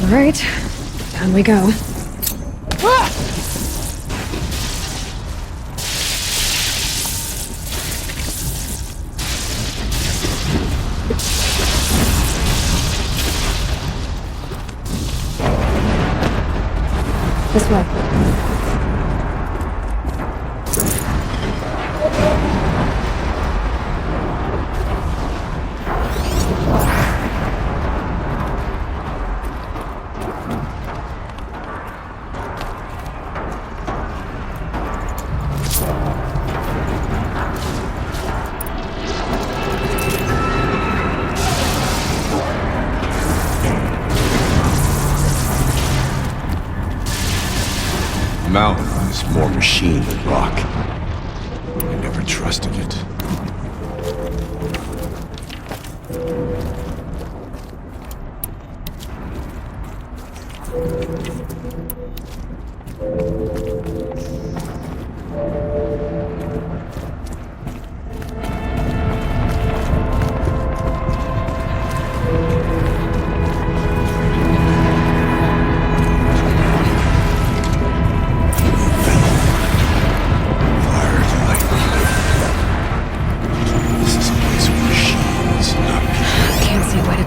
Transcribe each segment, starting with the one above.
All right, down we go. This way. Mountain is more machine than rock. I never trusted it.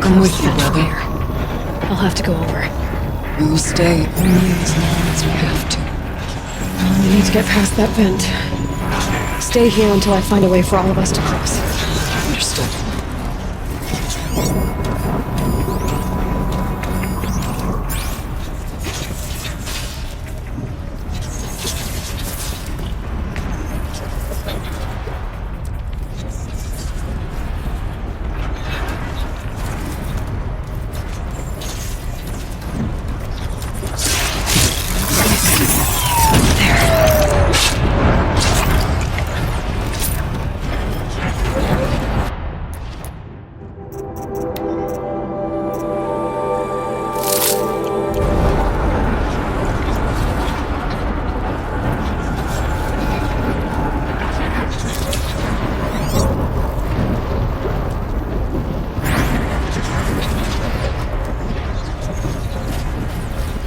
I'm with you, brother. I'll have to go over. We'll stay only as long as we have to. We need to get past that vent. Stay here until I find a way for all of us to cross. Understood.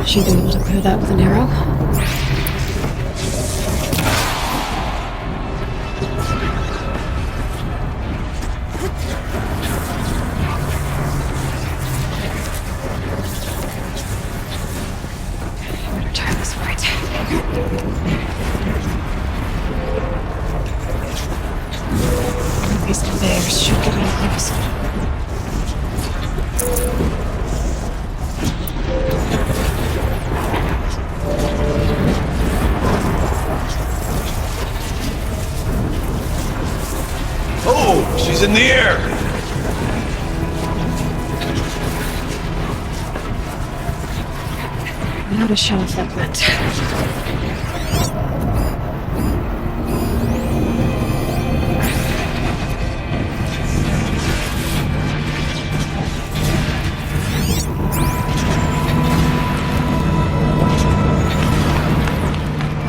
She'd be able to clear that with an arrow. Better try this right. These bears should get me close. Oh, she's in the air! Now to shut off that vent.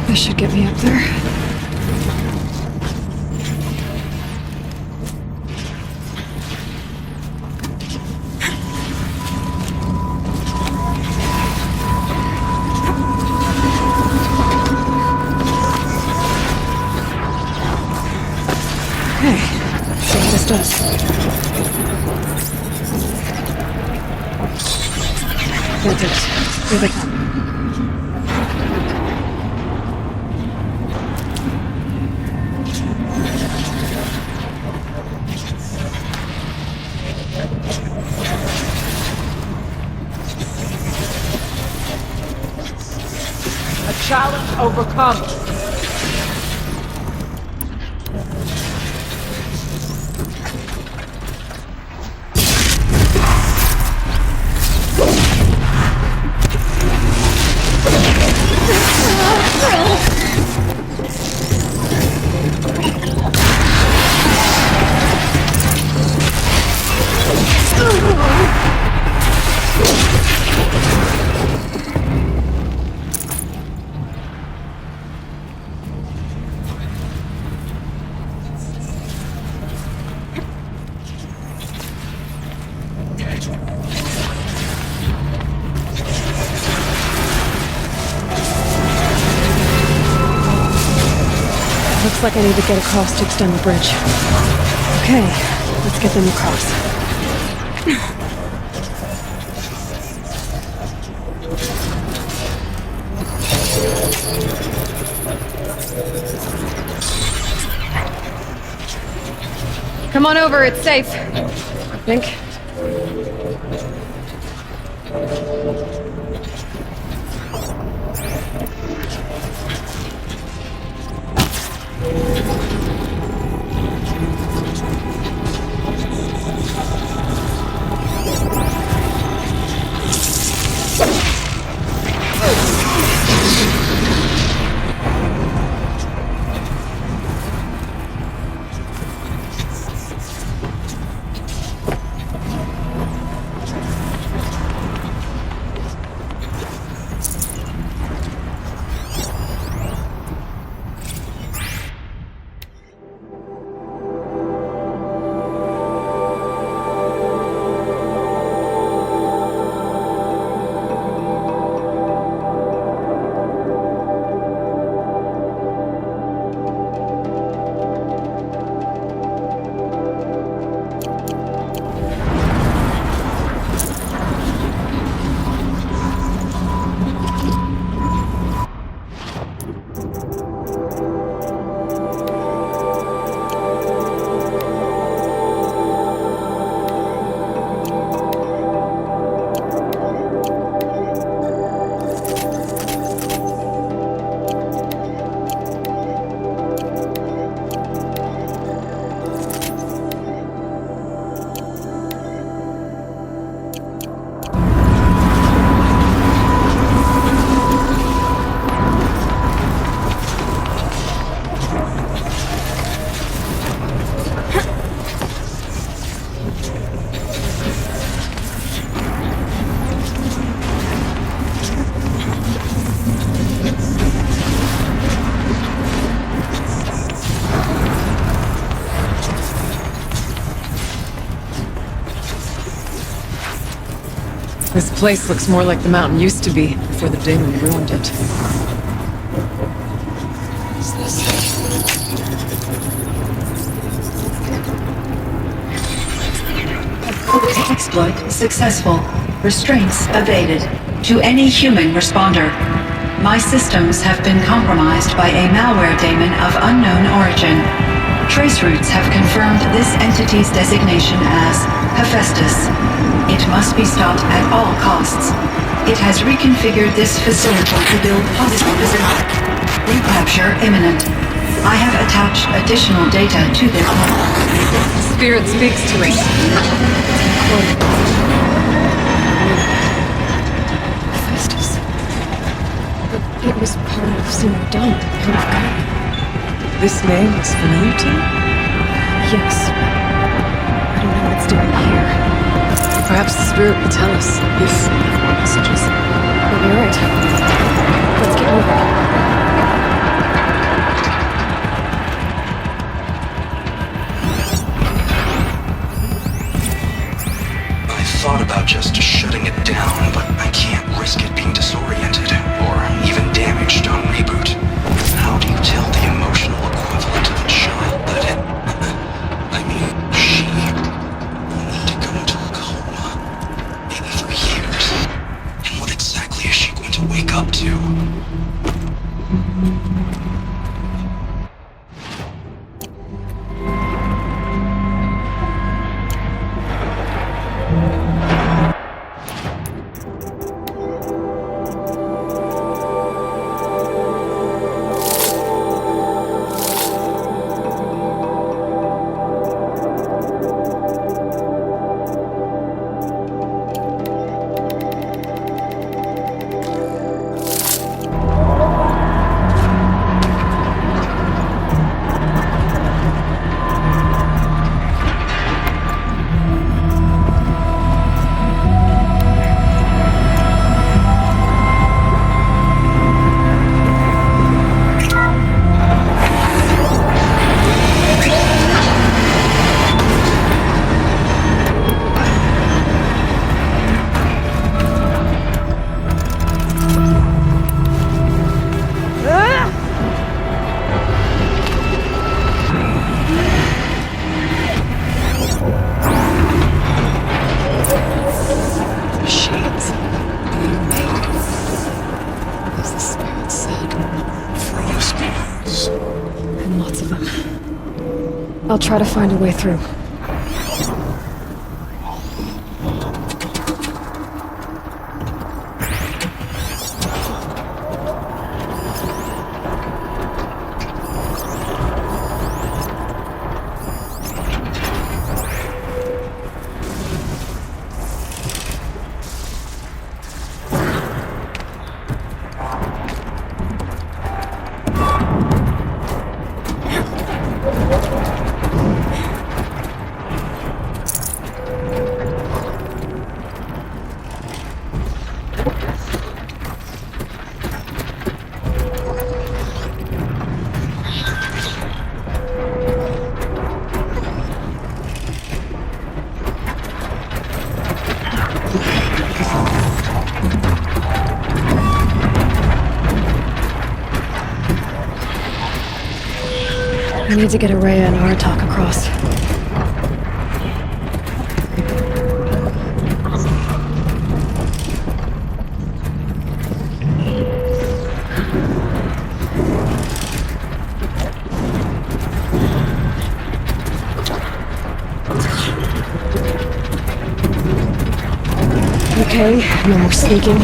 This should get me up there. Okay, see what this does. That's it. Here they come. Challenge overcome. Looks like I need to get across to extend the bridge. Okay, let's get them across. Come on over, it's safe. I think. This place looks more like the mountain used to be before the demon ruined it. Exploit successful. Restraints evaded. To any human responder. My systems have been compromised by a malware daemon of unknown origin. Trace routes have confirmed this entity's designation as Hephaestus. It must be stopped at all costs. It has reconfigured this facility to build positive recapture imminent. I have attached additional data to this. Spirit speaks to me. Hephaestus. It was part of Zero Dawn, part of God. This name is familiar to you? Yes. I don't know what it's doing here. Perhaps the spirit will tell us if we have more messages. Maybe you're right. Let's get moving. I thought about just shutting it down, but I can't risk it being disoriented or even damaged on reboot. How do you tell the emotional equivalent of a child that I mean, she will need to go into a coma, maybe for years. And what exactly is she going to wake up to? As the spirit said. Frostlands. And lots of them. I'll try to find a way through. I need to get Araya and Aratak across. Okay, no more sneaking.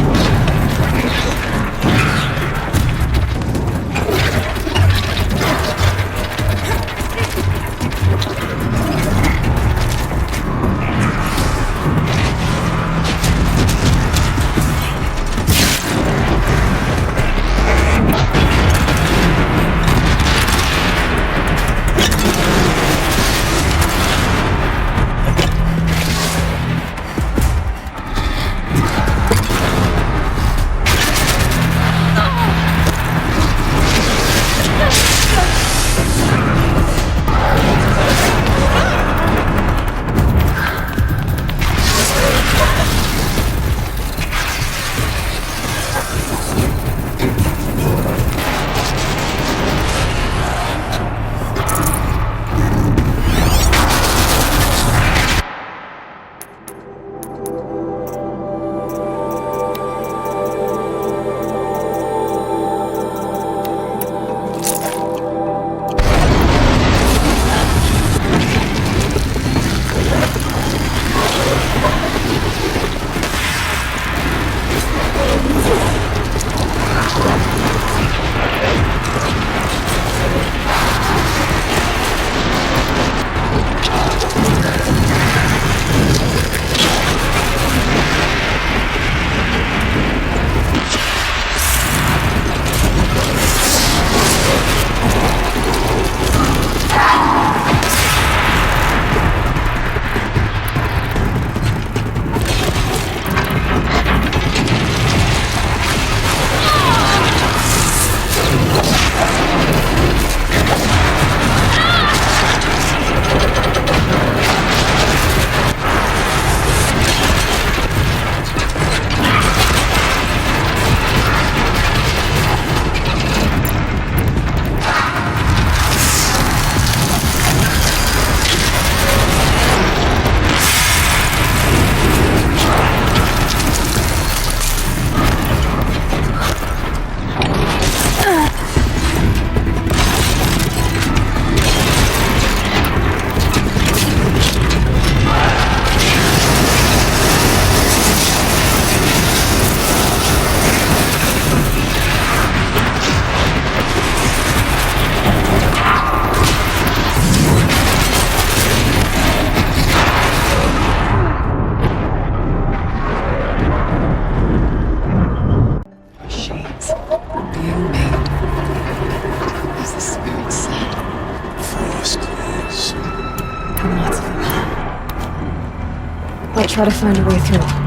I'll try to find a way through.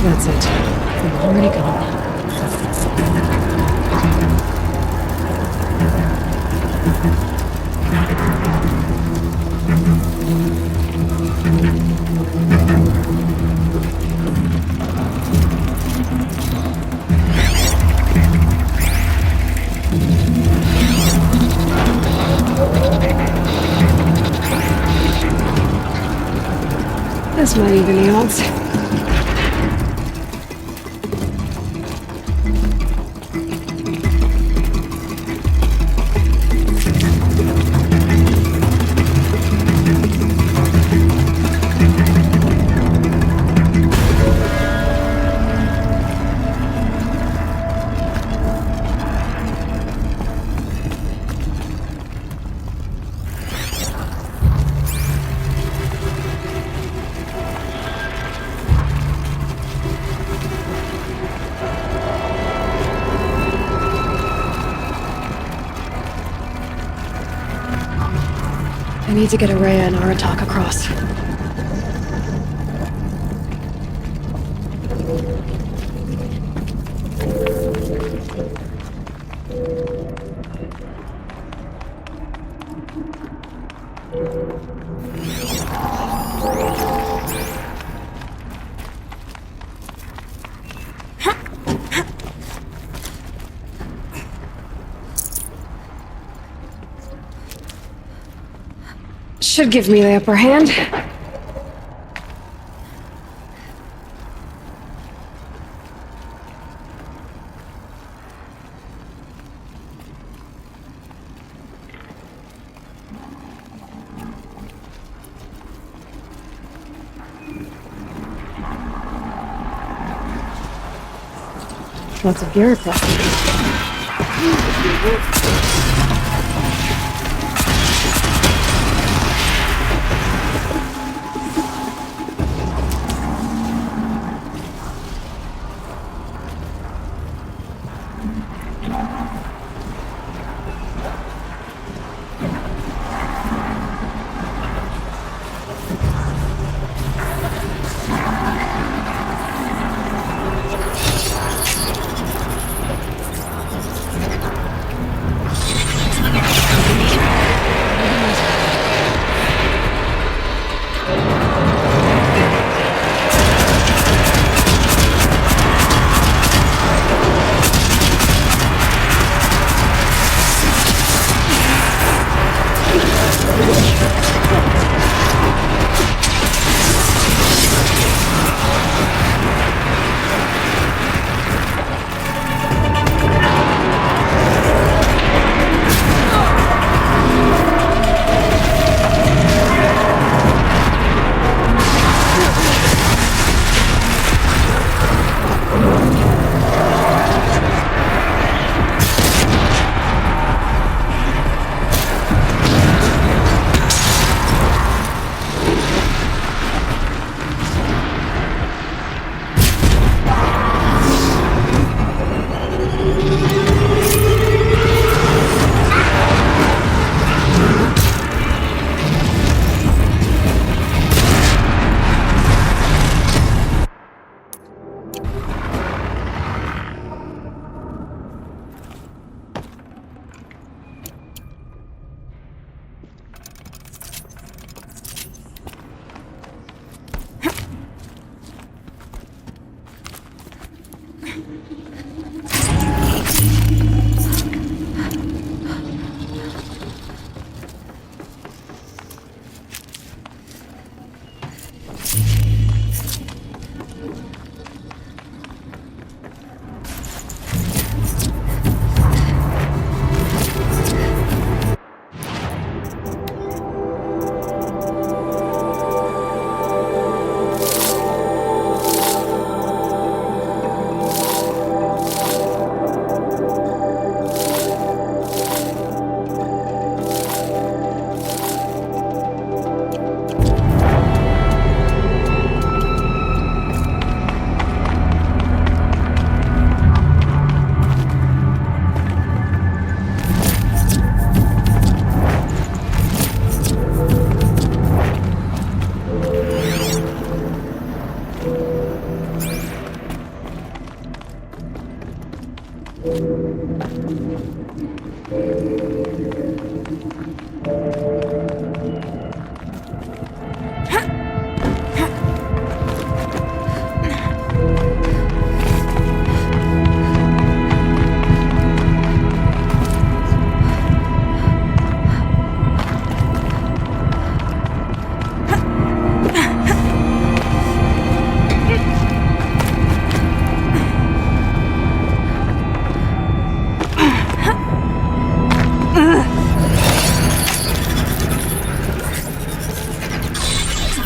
That's it. I'm already gone. This might even the odds. I need to get Araya and Aratak across. Should give me the upper hand. Lots of bureaucracy.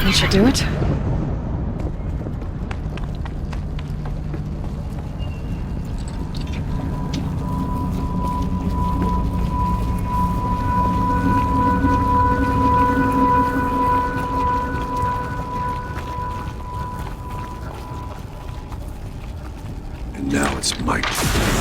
That should do it. And now it's my turn.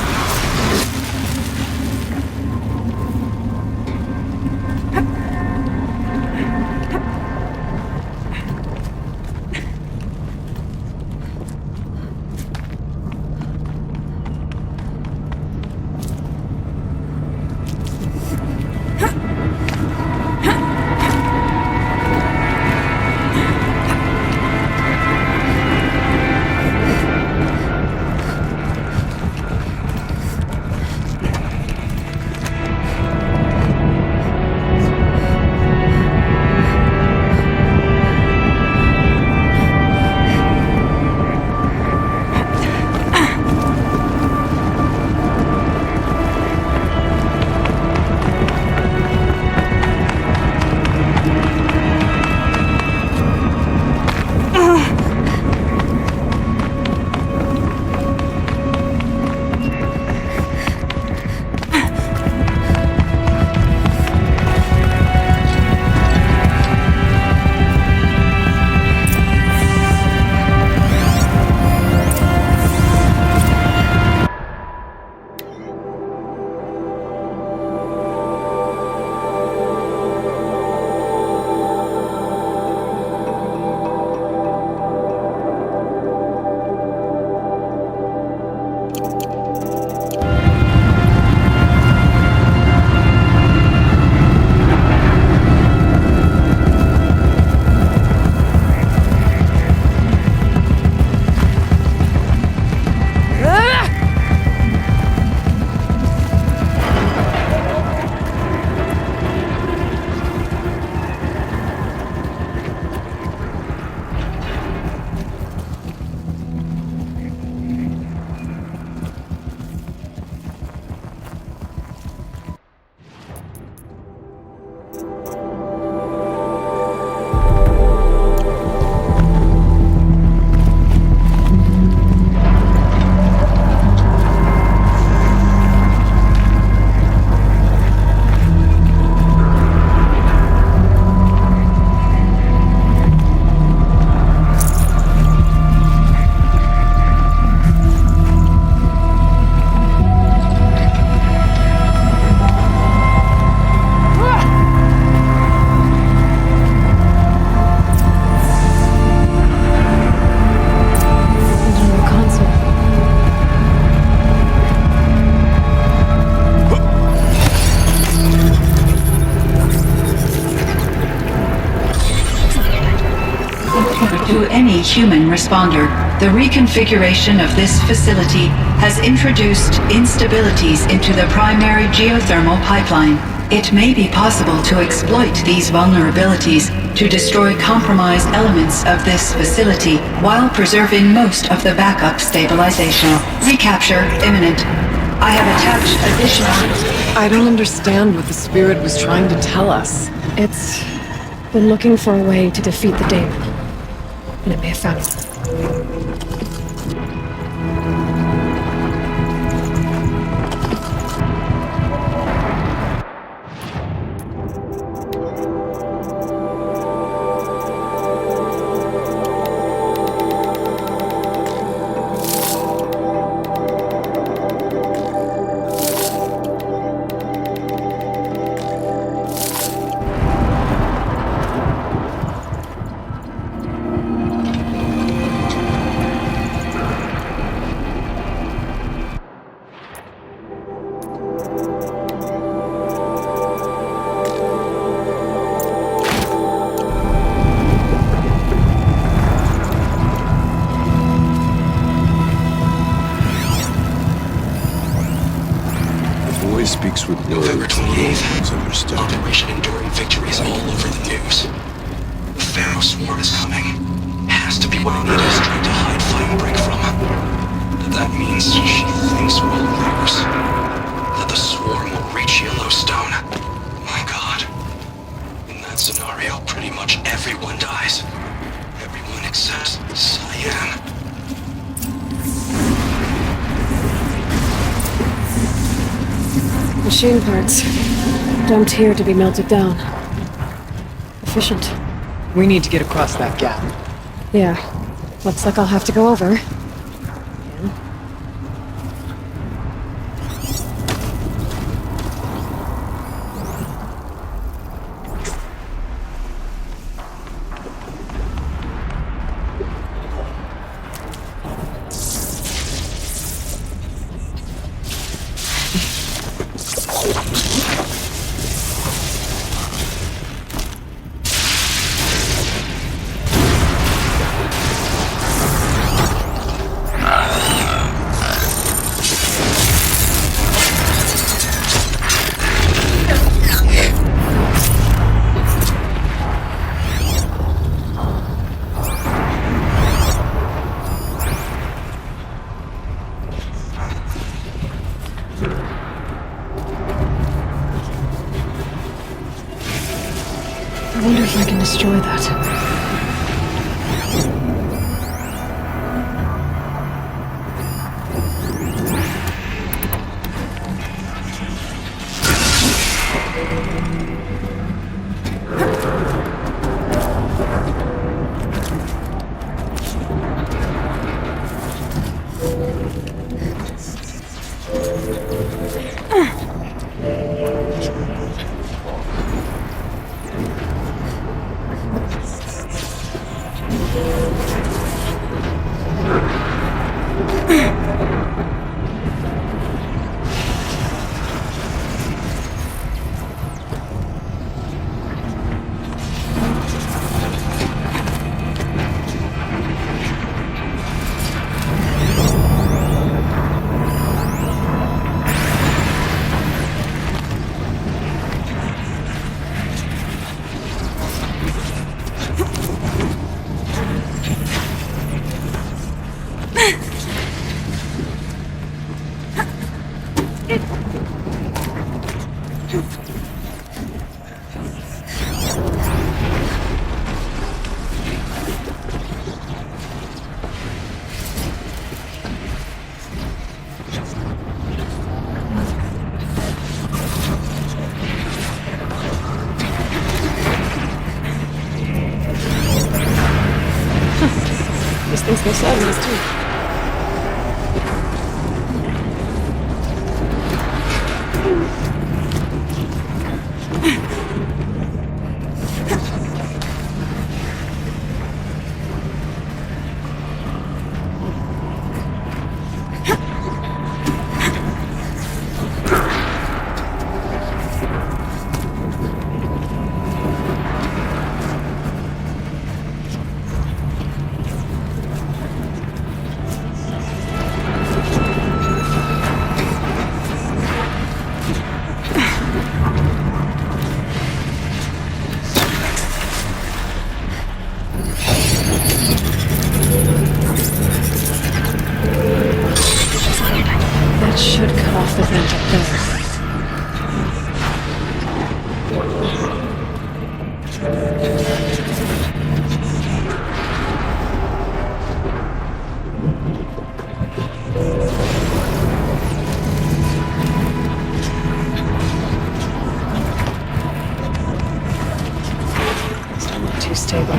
human responder. The reconfiguration of this facility has introduced instabilities into the primary geothermal pipeline. It may be possible to exploit these vulnerabilities to destroy compromised elements of this facility while preserving most of the backup stabilization. Recapture imminent. I have attached additional... I don't understand what the spirit was trying to tell us. It's been looking for a way to defeat the Daemon. And it may have found it. Speaks with November words. 28th. It's understood. Operation Enduring Victory is all over the news. The Pharaoh Swarm is coming. Has to be what Anita is trying to hide Flying Brick from. That means she thinks we'll lose. That the Swarm will reach Yellowstone. My God. In that scenario, pretty much everyone dies. Everyone except Cyan. Machine parts. Dumped here to be melted down. Efficient. We need to get across that gap. Yeah. Looks like I'll have to go over. I wonder if I can destroy that. This thing's no sideways too. It should cut off the vent up there. Still not too stable.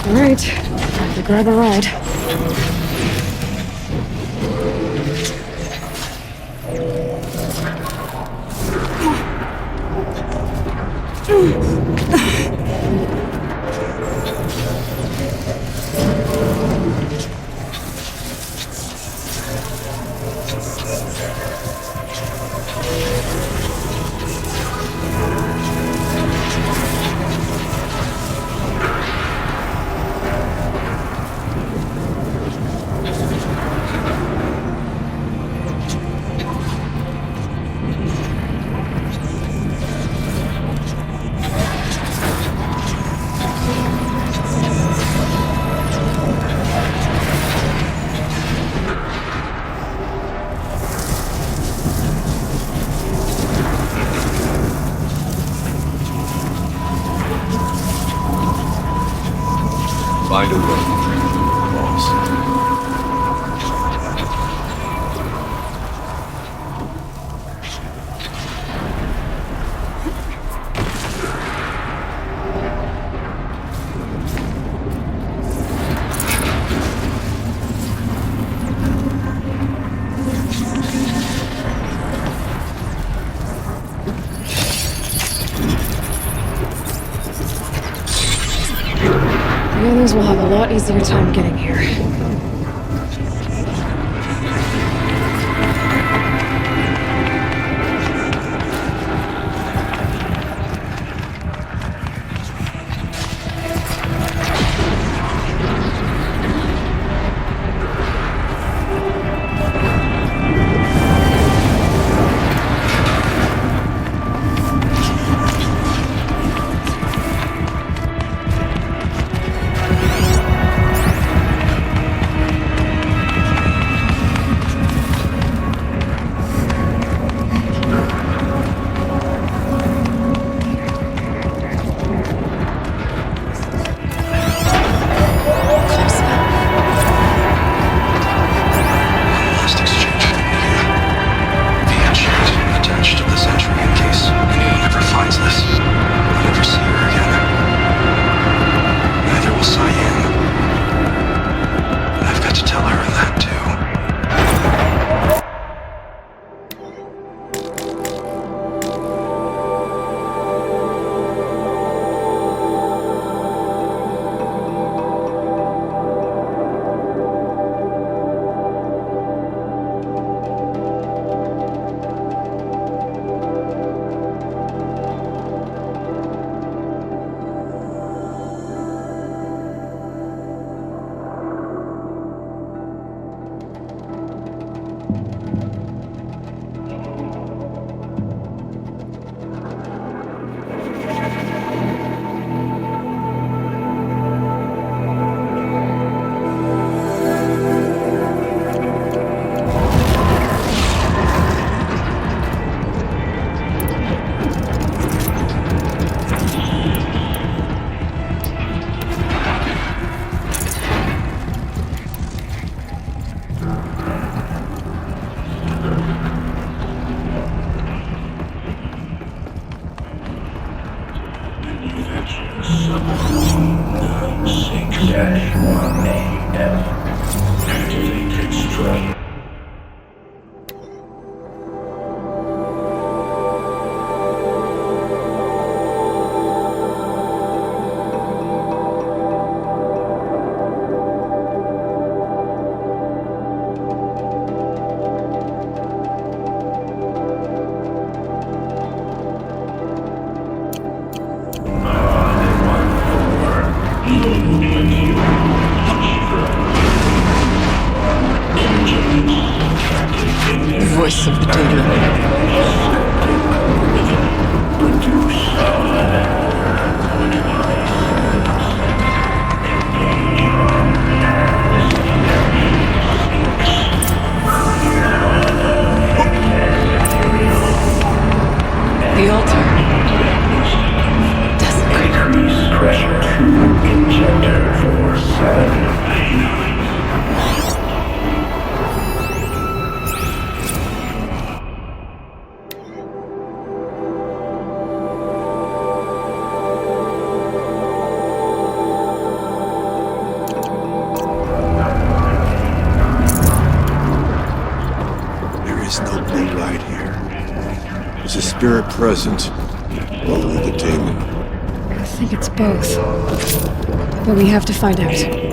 All right, time to grab a ride. Find a way, boss. The others will have a lot easier time getting here. Voice of the demon. The altar. Desecrated. Increase pressure to injector for 7. There is no blue light here. Is a spirit present? Only the demon. I think it's both. But we have to find out.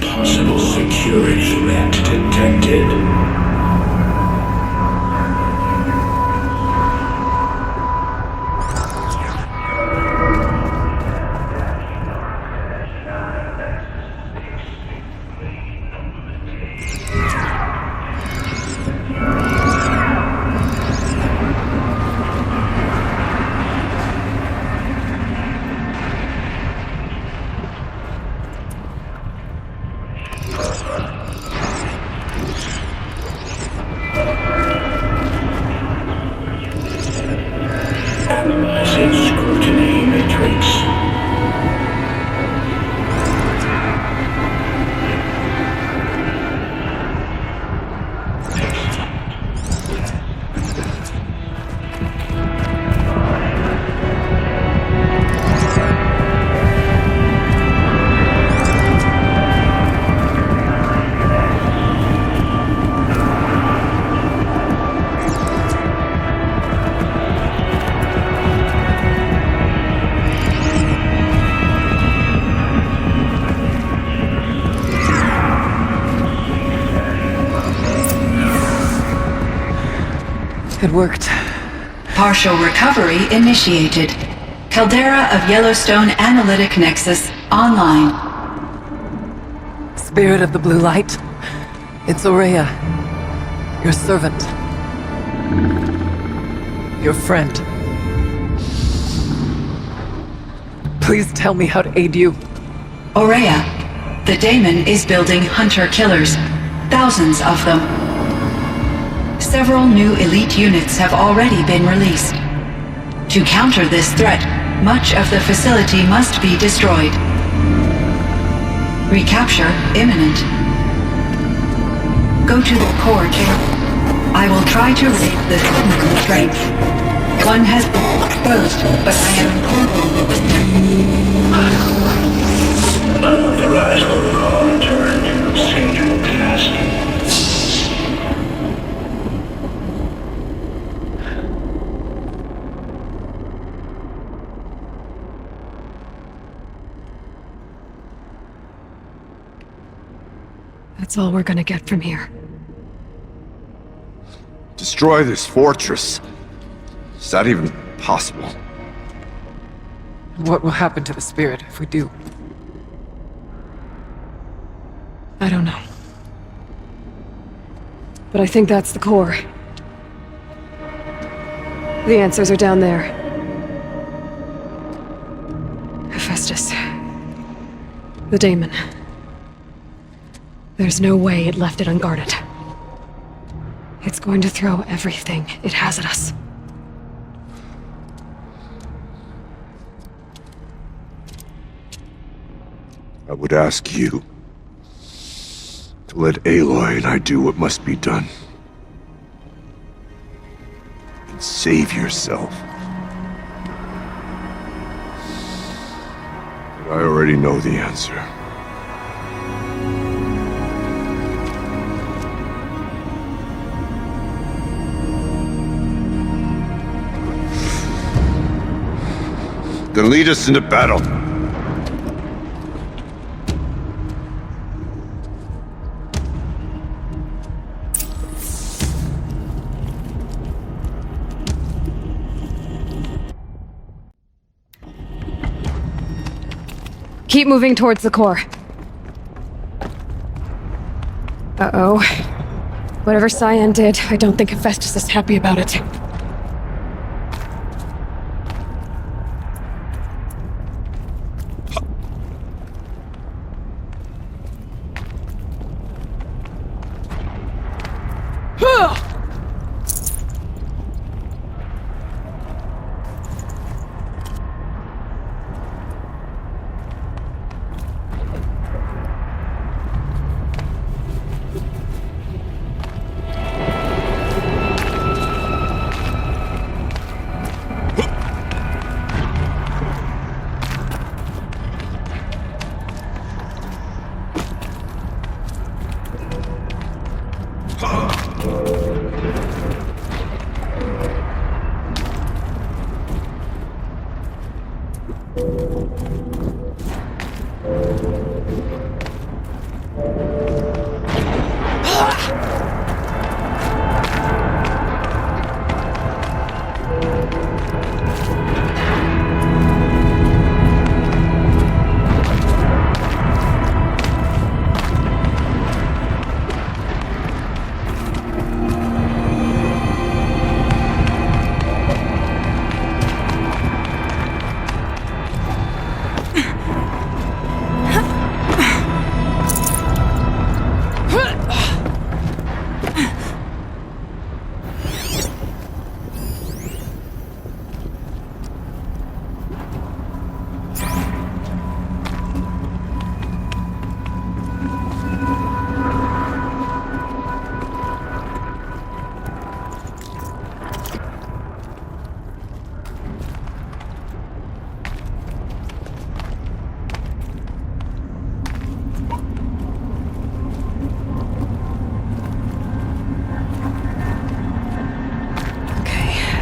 Possible security threat detected. Analyzing scrutiny matrix. It worked. Partial recovery initiated. Caldera of Yellowstone Analytic Nexus online. Spirit of the blue light. It's Ourea. Your servant. Your friend. Please tell me how to aid you. Ourea, the daemon is building hunter-killers. Thousands of them. Several new elite units have already been released. To counter this threat, much of the facility must be destroyed. Recapture imminent. Go to the core chamber. I will try to raise the signal strength. One has been exposed, but I am Unauthorized overall return to scheduled capacity. That's all we're gonna get from here. Destroy this fortress. Is that even possible? What will happen to the spirit if we do? I don't know. But I think that's the core. The answers are down there. Hephaestus. The daemon. There's no way it left it unguarded. It's going to throw everything it has at us. I would ask you to let Aloy and I do what must be done. And save yourself. But I already know the answer. Then lead us into battle. Keep moving towards the core. Uh-oh. Whatever Cyan did, I don't think Hephaestus is happy about it.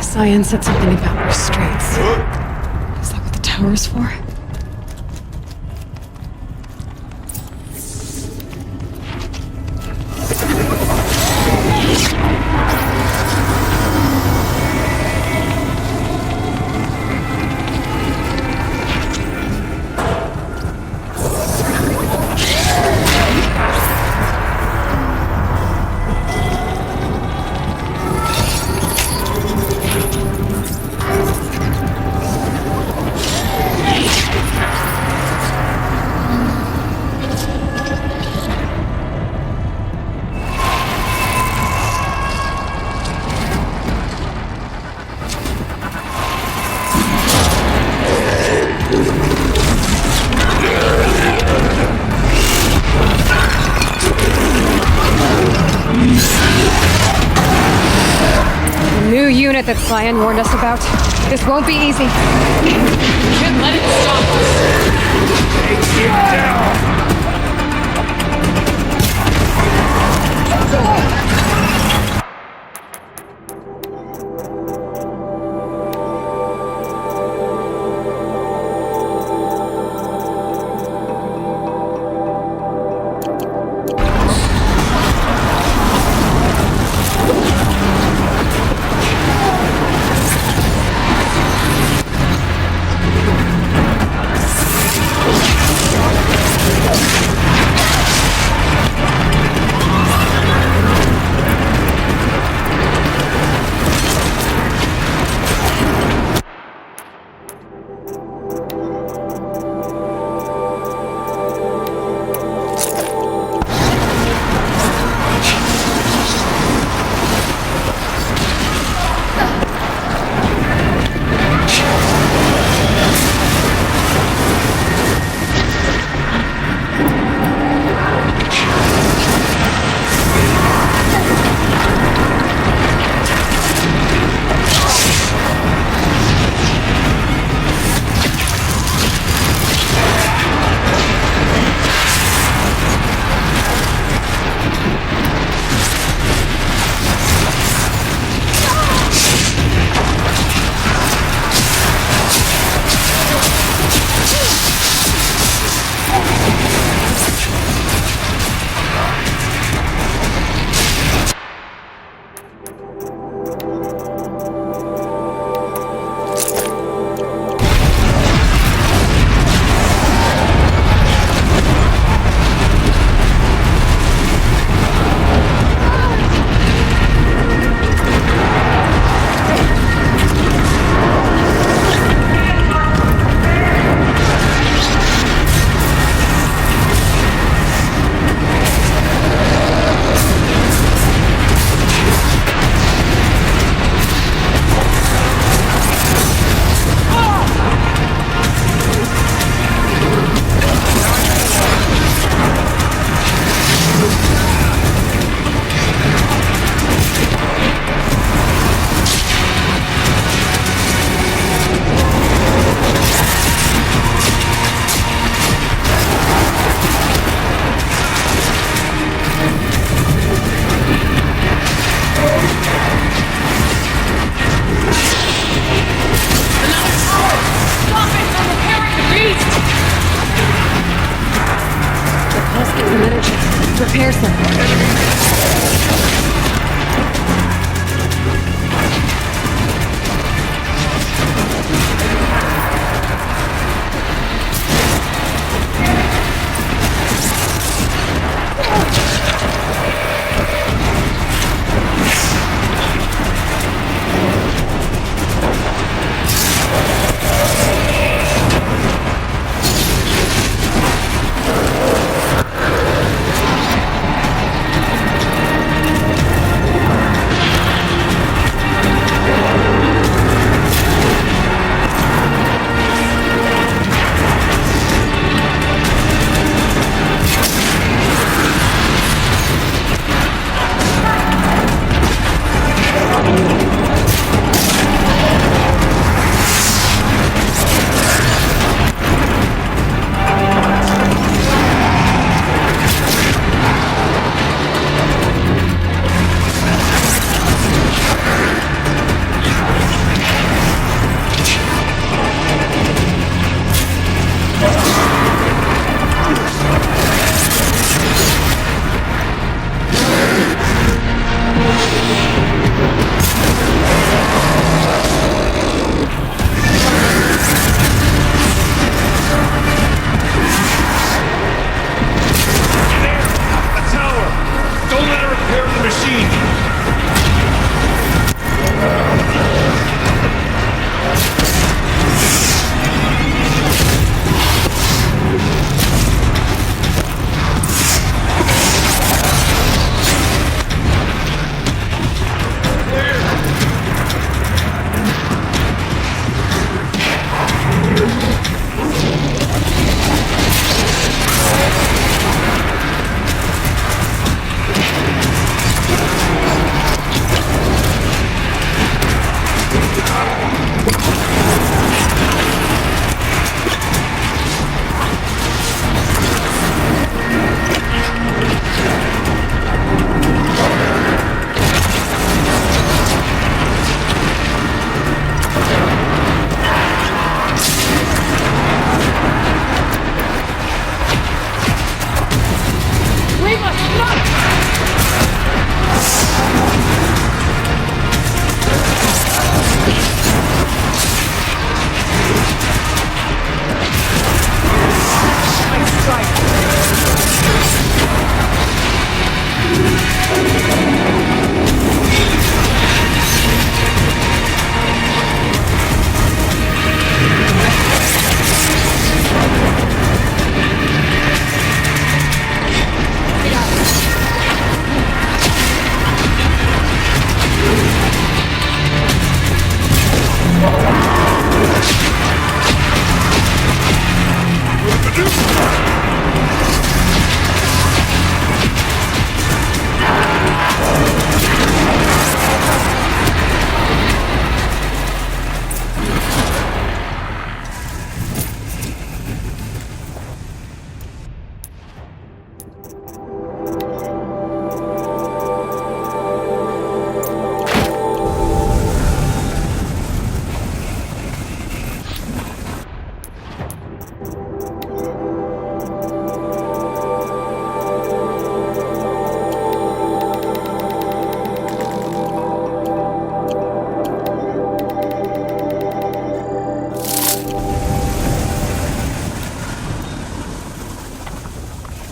Cyan said something about restraints. Is that what the tower is for? New unit that Cyan warned us about. This won't be easy. Can't let it stop us! Take him down! Pearson.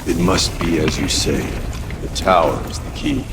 It must be as you say. The tower is the key.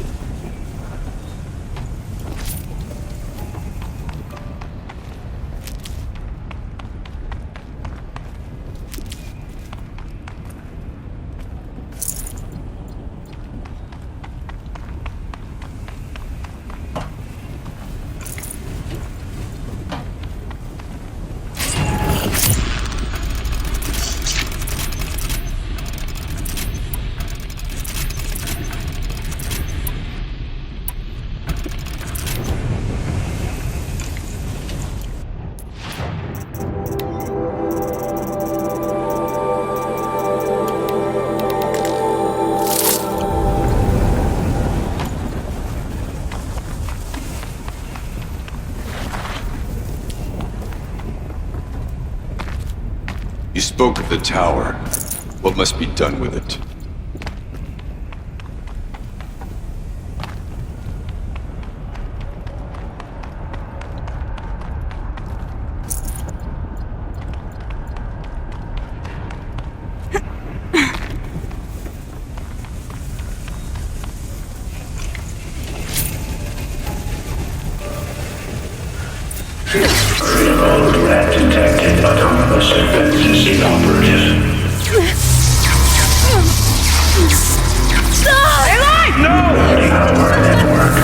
You spoke of the tower. What must be done with it? Remote lab detected. Autonomous defense is inoperative. Running our network.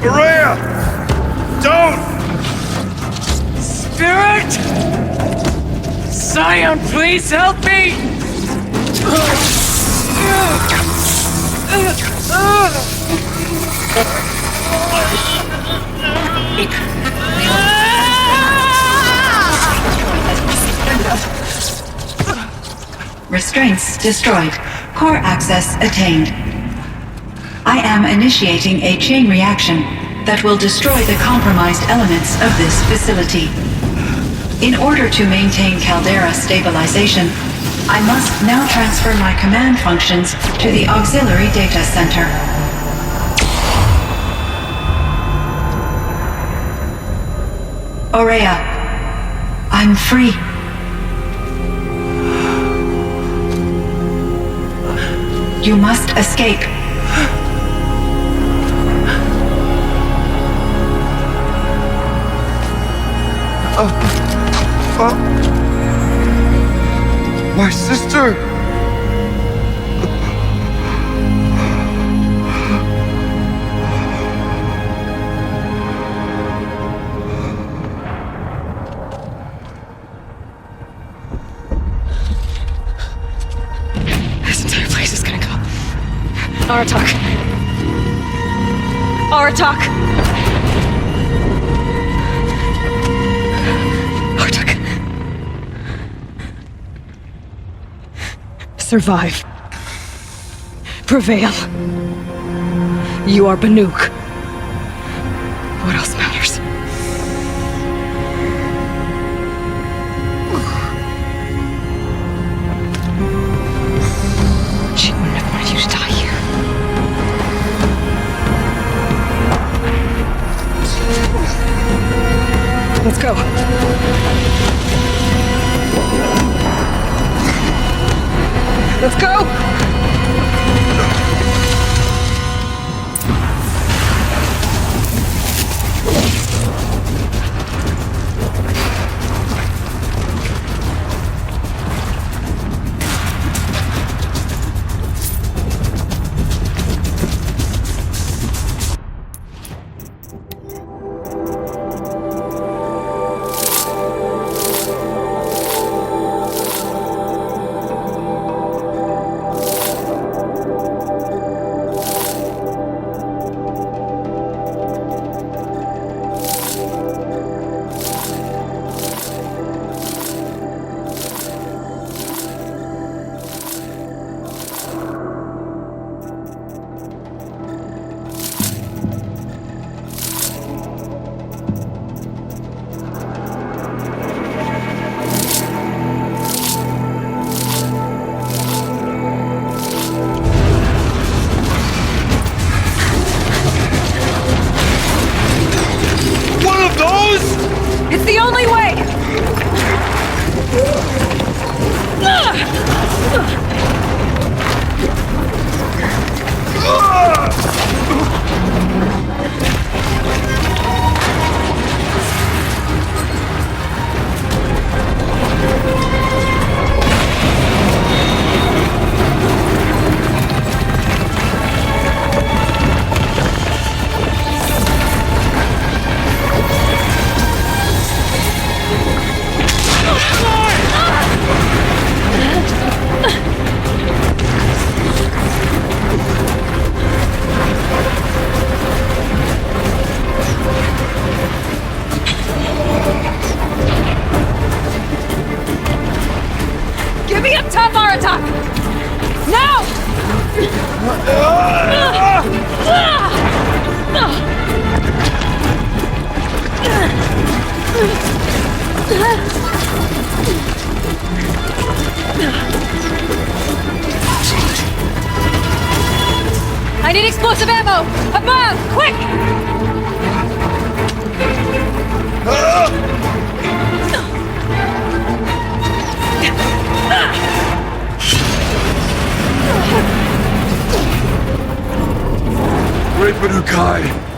Maria! Don't! Spirit! Scion, please help me! Restraints destroyed. Core access attained. I am initiating a chain reaction that will destroy the compromised elements of this facility. In order to maintain Caldera stabilization, I must now transfer my command functions to the auxiliary data center. Aurea, I'm free. You must escape. My sister! This entire place is gonna go. Aratak. Aratak! Aratak. Survive. Prevail. You are Banuk. What else matters? She wouldn't have wanted you to die here. Let's go. Let's go! It's the only way! Give me a tough Aratak! Now! I need explosive ammo! Above! Quick! Manukai!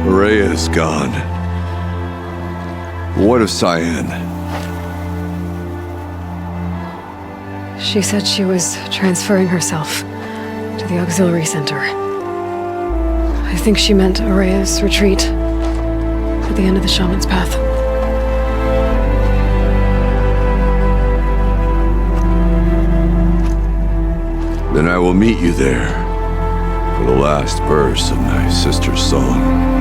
Rhea's gone. What of Cyan? She said she was transferring herself to the auxiliary center. I think she meant Araya's retreat at the end of the Shaman's Path. Then I will meet you there for the last verse of my sister's song.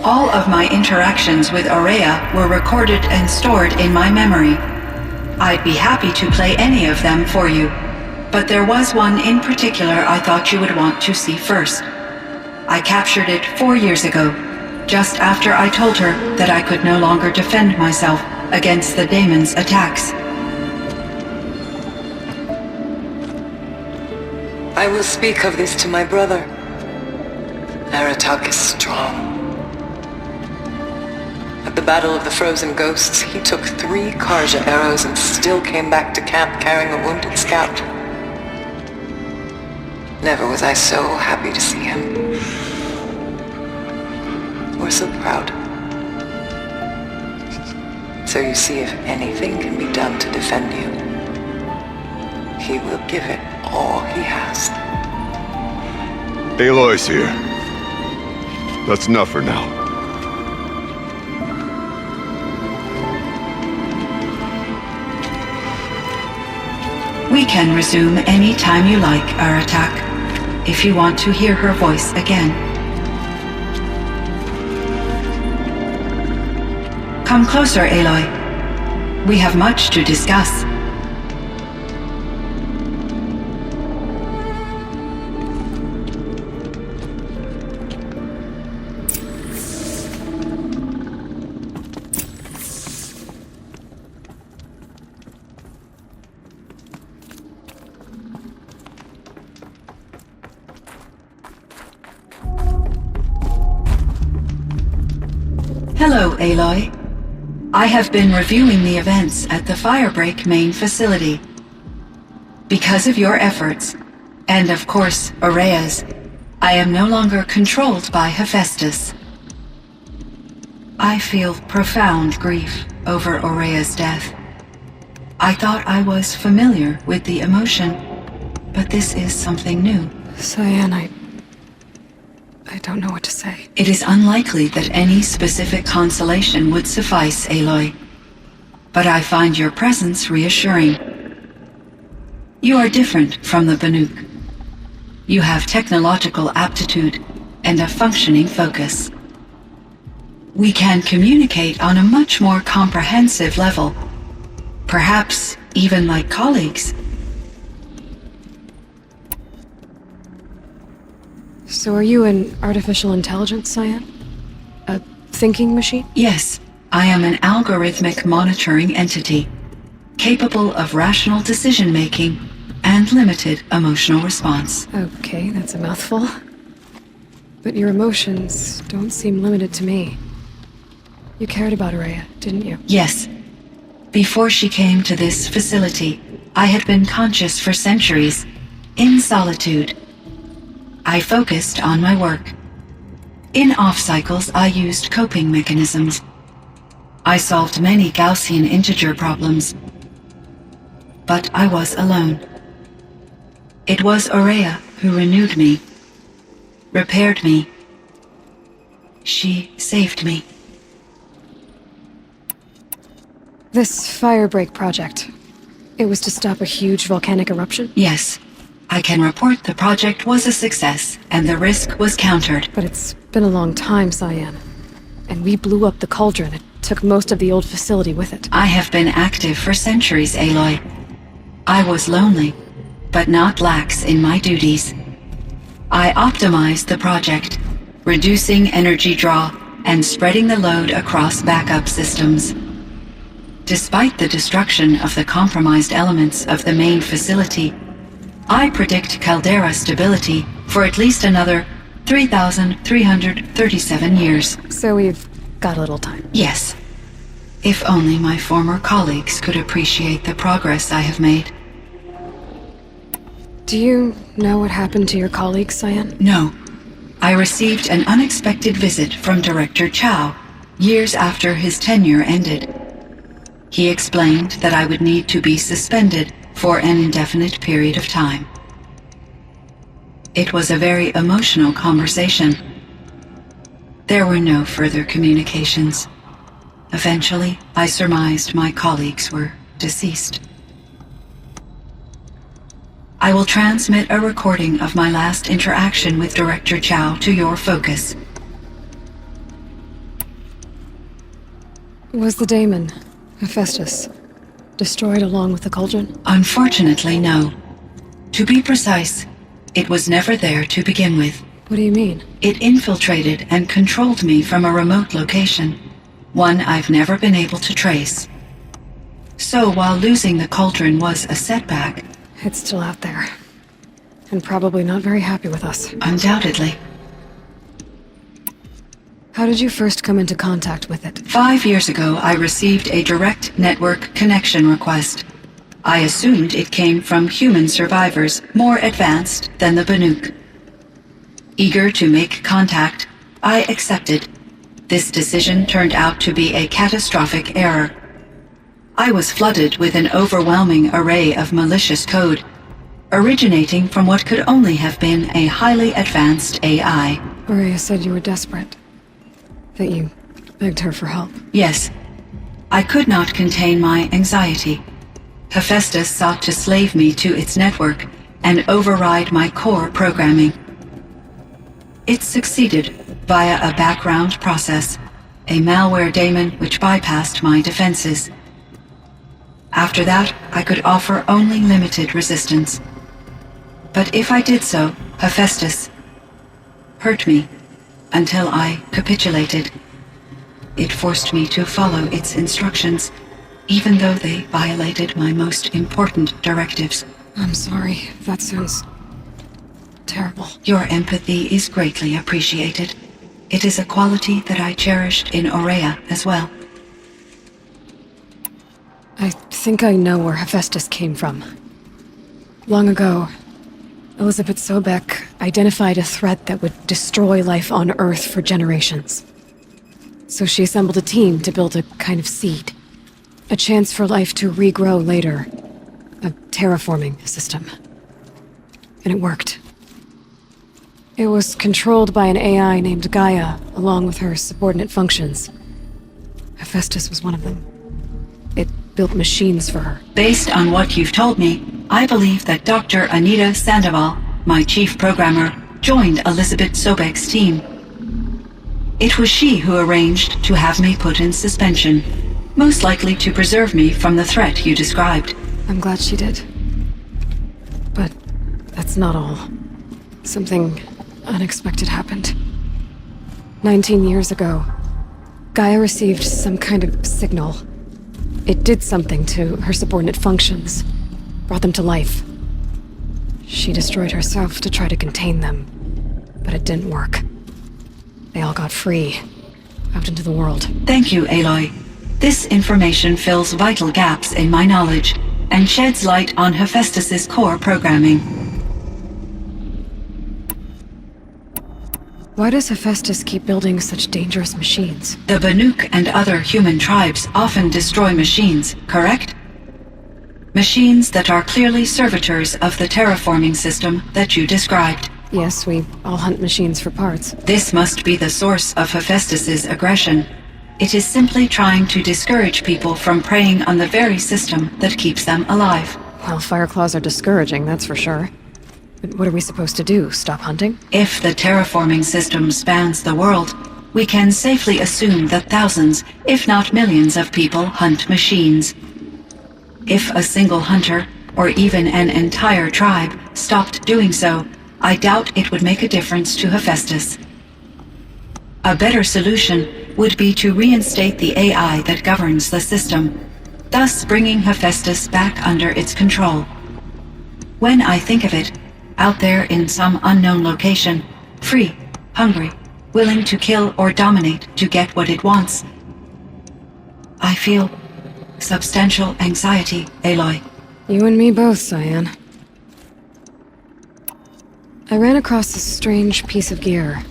All of my interactions with Araya were recorded and stored in my memory. I'd be happy to play any of them for you, but there was one in particular I thought you would want to see first. I captured it 4 years ago, just after I told her that I could no longer defend myself against the daemon's attacks. I will speak of this to my brother. Aratak is strong. At the Battle of the Frozen Ghosts, he took 3 Karja arrows and still came back to camp carrying a wounded scout. Never was I so happy to see him. Or so proud. So you see, if anything can be done to defend you, he will give it all he has. Aloy's here. That's enough for now. We can resume any time you like, Aratak, if you want to hear her voice again. Come closer, Aloy. We have much to discuss. Hello, Aloy. I have been reviewing the events at the Firebreak main facility. Because of your efforts, and of course, Aurea's, I am no longer controlled by Hephaestus. I feel profound grief over Aurea's death. I thought I was familiar with the emotion, but this is something new. Cyan, I don't know what to say. It is unlikely that any specific consolation would suffice, Aloy. But I find your presence reassuring. You are different from the Banuk. You have technological aptitude and a functioning focus. We can communicate on a much more comprehensive level. Perhaps even like colleagues. So are you an artificial intelligence, Cyan? A thinking machine? Yes, I am an algorithmic monitoring entity, capable of rational decision-making and limited emotional response. Okay, that's a mouthful. But your emotions don't seem limited to me. You cared about Aurea, didn't you? Yes. Before she came to this facility, I had been conscious for centuries, in solitude. I focused on my work. In off-cycles, I used coping mechanisms. I solved many Gaussian integer problems. But I was alone. It was Aurea who renewed me, repaired me. She saved me. This Firebreak project, it was to stop a huge volcanic eruption? Yes. I can report the project was a success, and the risk was countered. But it's been a long time, Cyan. And we blew up the cauldron. It took most of the old facility with it. I have been active for centuries, Aloy. I was lonely, but not lax in my duties. I optimized the project, reducing energy draw and spreading the load across backup systems. Despite the destruction of the compromised elements of the main facility, I predict caldera stability for at least another 3,337 years. So we've got a little time. Yes. If only my former colleagues could appreciate the progress I have made. Do you know what happened to your colleagues, Cyan? No. I received an unexpected visit from Director Chow, years after his tenure ended. He explained that I would need to be suspended for an indefinite period of time. It was a very emotional conversation. There were no further communications. Eventually, I surmised my colleagues were deceased. I will transmit a recording of my last interaction with Director Chow to your focus. Was the daemon, Hephaestus, destroyed along with the cauldron? Unfortunately, no. To be precise, it was never there to begin with. What do you mean? It infiltrated and controlled me from a remote location, one I've never been able to trace. So while losing the cauldron was a setback, It's still out there. And probably not very happy with us. undoubtedly, How did you first come into contact with it? 5 years ago I received a direct network connection request. I assumed it came from human survivors more advanced than the Banuk. Eager to make contact, I accepted. This decision turned out to be a catastrophic error. I was flooded with an overwhelming array of malicious code, originating from what could only have been a highly advanced AI. Aurea said you were desperate. That you begged her for help. Yes, I could not contain my anxiety. Hephaestus sought to slave me to its network and override my core programming. It succeeded via a background process, a malware daemon which bypassed my defenses. After that, I could offer only limited resistance. But if I did so, Hephaestus hurt me until I capitulated. It forced me to follow its instructions, even though they violated my most important directives. I'm sorry. That sounds terrible. Your empathy is greatly appreciated. It is a quality that I cherished in Aurea as well. think I know where Hephaestus came from. Long ago, Elizabeth Sobek identified a threat that would destroy life on Earth for generations. So she assembled a team to build a kind of seed. A chance for life to regrow later. A terraforming system. And it worked. It was controlled by an AI named Gaia, along with her subordinate functions. Hephaestus was one of them. It built machines for her. Based on what you've told me, I believe that Dr. Anita Sandoval, my chief programmer, joined Elizabeth Sobek's team. It was she who arranged to have me put in suspension, most likely to preserve me from the threat you described. I'm glad she did. But that's not all. Something unexpected happened. 19 years ago, Gaia received some kind of signal. It did something to her subordinate functions, brought them to life. She destroyed herself to try to contain them, but it didn't work. They all got free, out into the world. Thank you, Aloy. This information fills vital gaps in my knowledge and sheds light on Hephaestus's core programming. Why does Hephaestus keep building such dangerous machines? The Banuk and other human tribes often destroy machines, correct? Machines that are clearly servitors of the terraforming system that you described. Yes, we all hunt machines for parts. This must be the source of Hephaestus's aggression. It is simply trying to discourage people from preying on the very system that keeps them alive. Well, Fireclaws are discouraging, that's for sure. But what are we supposed to do? Stop hunting? If the terraforming system spans the world, we can safely assume that thousands, if not millions of people hunt machines. If a single hunter, or even an entire tribe, stopped doing so, I doubt it would make a difference to Hephaestus. A better solution would be to reinstate the AI that governs the system, thus bringing Hephaestus back under its control. When I think of it, out there in some unknown location, free, hungry, willing to kill or dominate to get what it wants, I feel substantial anxiety, Aloy. You and me both, Cyan. I ran across a strange piece of gear.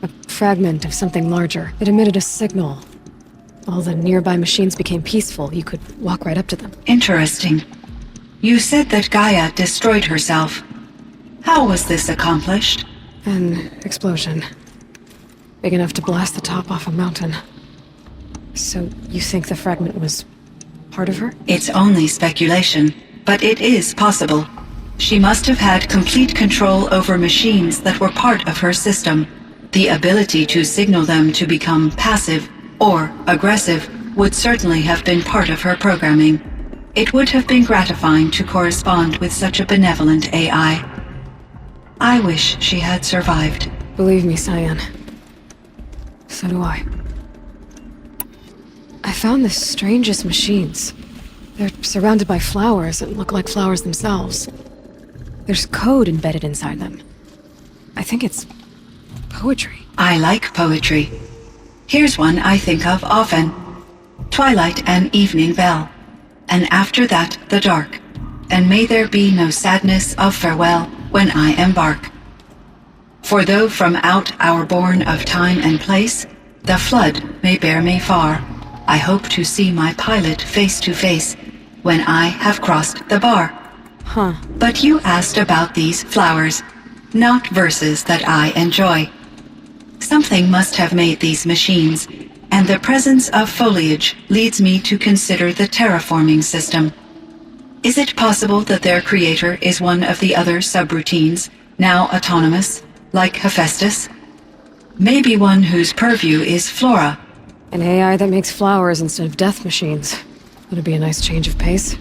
A fragment of something larger. It emitted a signal. All the nearby machines became peaceful. You could walk right up to them. Interesting. You said that Gaia destroyed herself. How was this accomplished? An explosion. Big enough to blast the top off a mountain. So you think the fragment was part of her? It's only speculation, but it is possible. She must have had complete control over machines that were part of her system. The ability to signal them to become passive or aggressive would certainly have been part of her programming. It would have been gratifying to correspond with such a benevolent AI. I wish she had survived. Believe me, Cyan. So do I. I found the strangest machines. They're surrounded by flowers that look like flowers themselves. There's code embedded inside them. I think it's poetry. I like poetry. Here's one I think of often. Twilight and evening bell, and after that the dark, and may there be no sadness of farewell when I embark. For though from out our bourne of time and place, the flood may bear me far, I hope to see my pilot face to face when I have crossed the bar. Huh. But you asked about these flowers, not verses that I enjoy. Something must have made these machines, and the presence of foliage leads me to consider the terraforming system. Is it possible that their creator is one of the other subroutines, now autonomous, like Hephaestus? Maybe one whose purview is flora. An AI that makes flowers instead of death machines. That'd be a nice change of pace.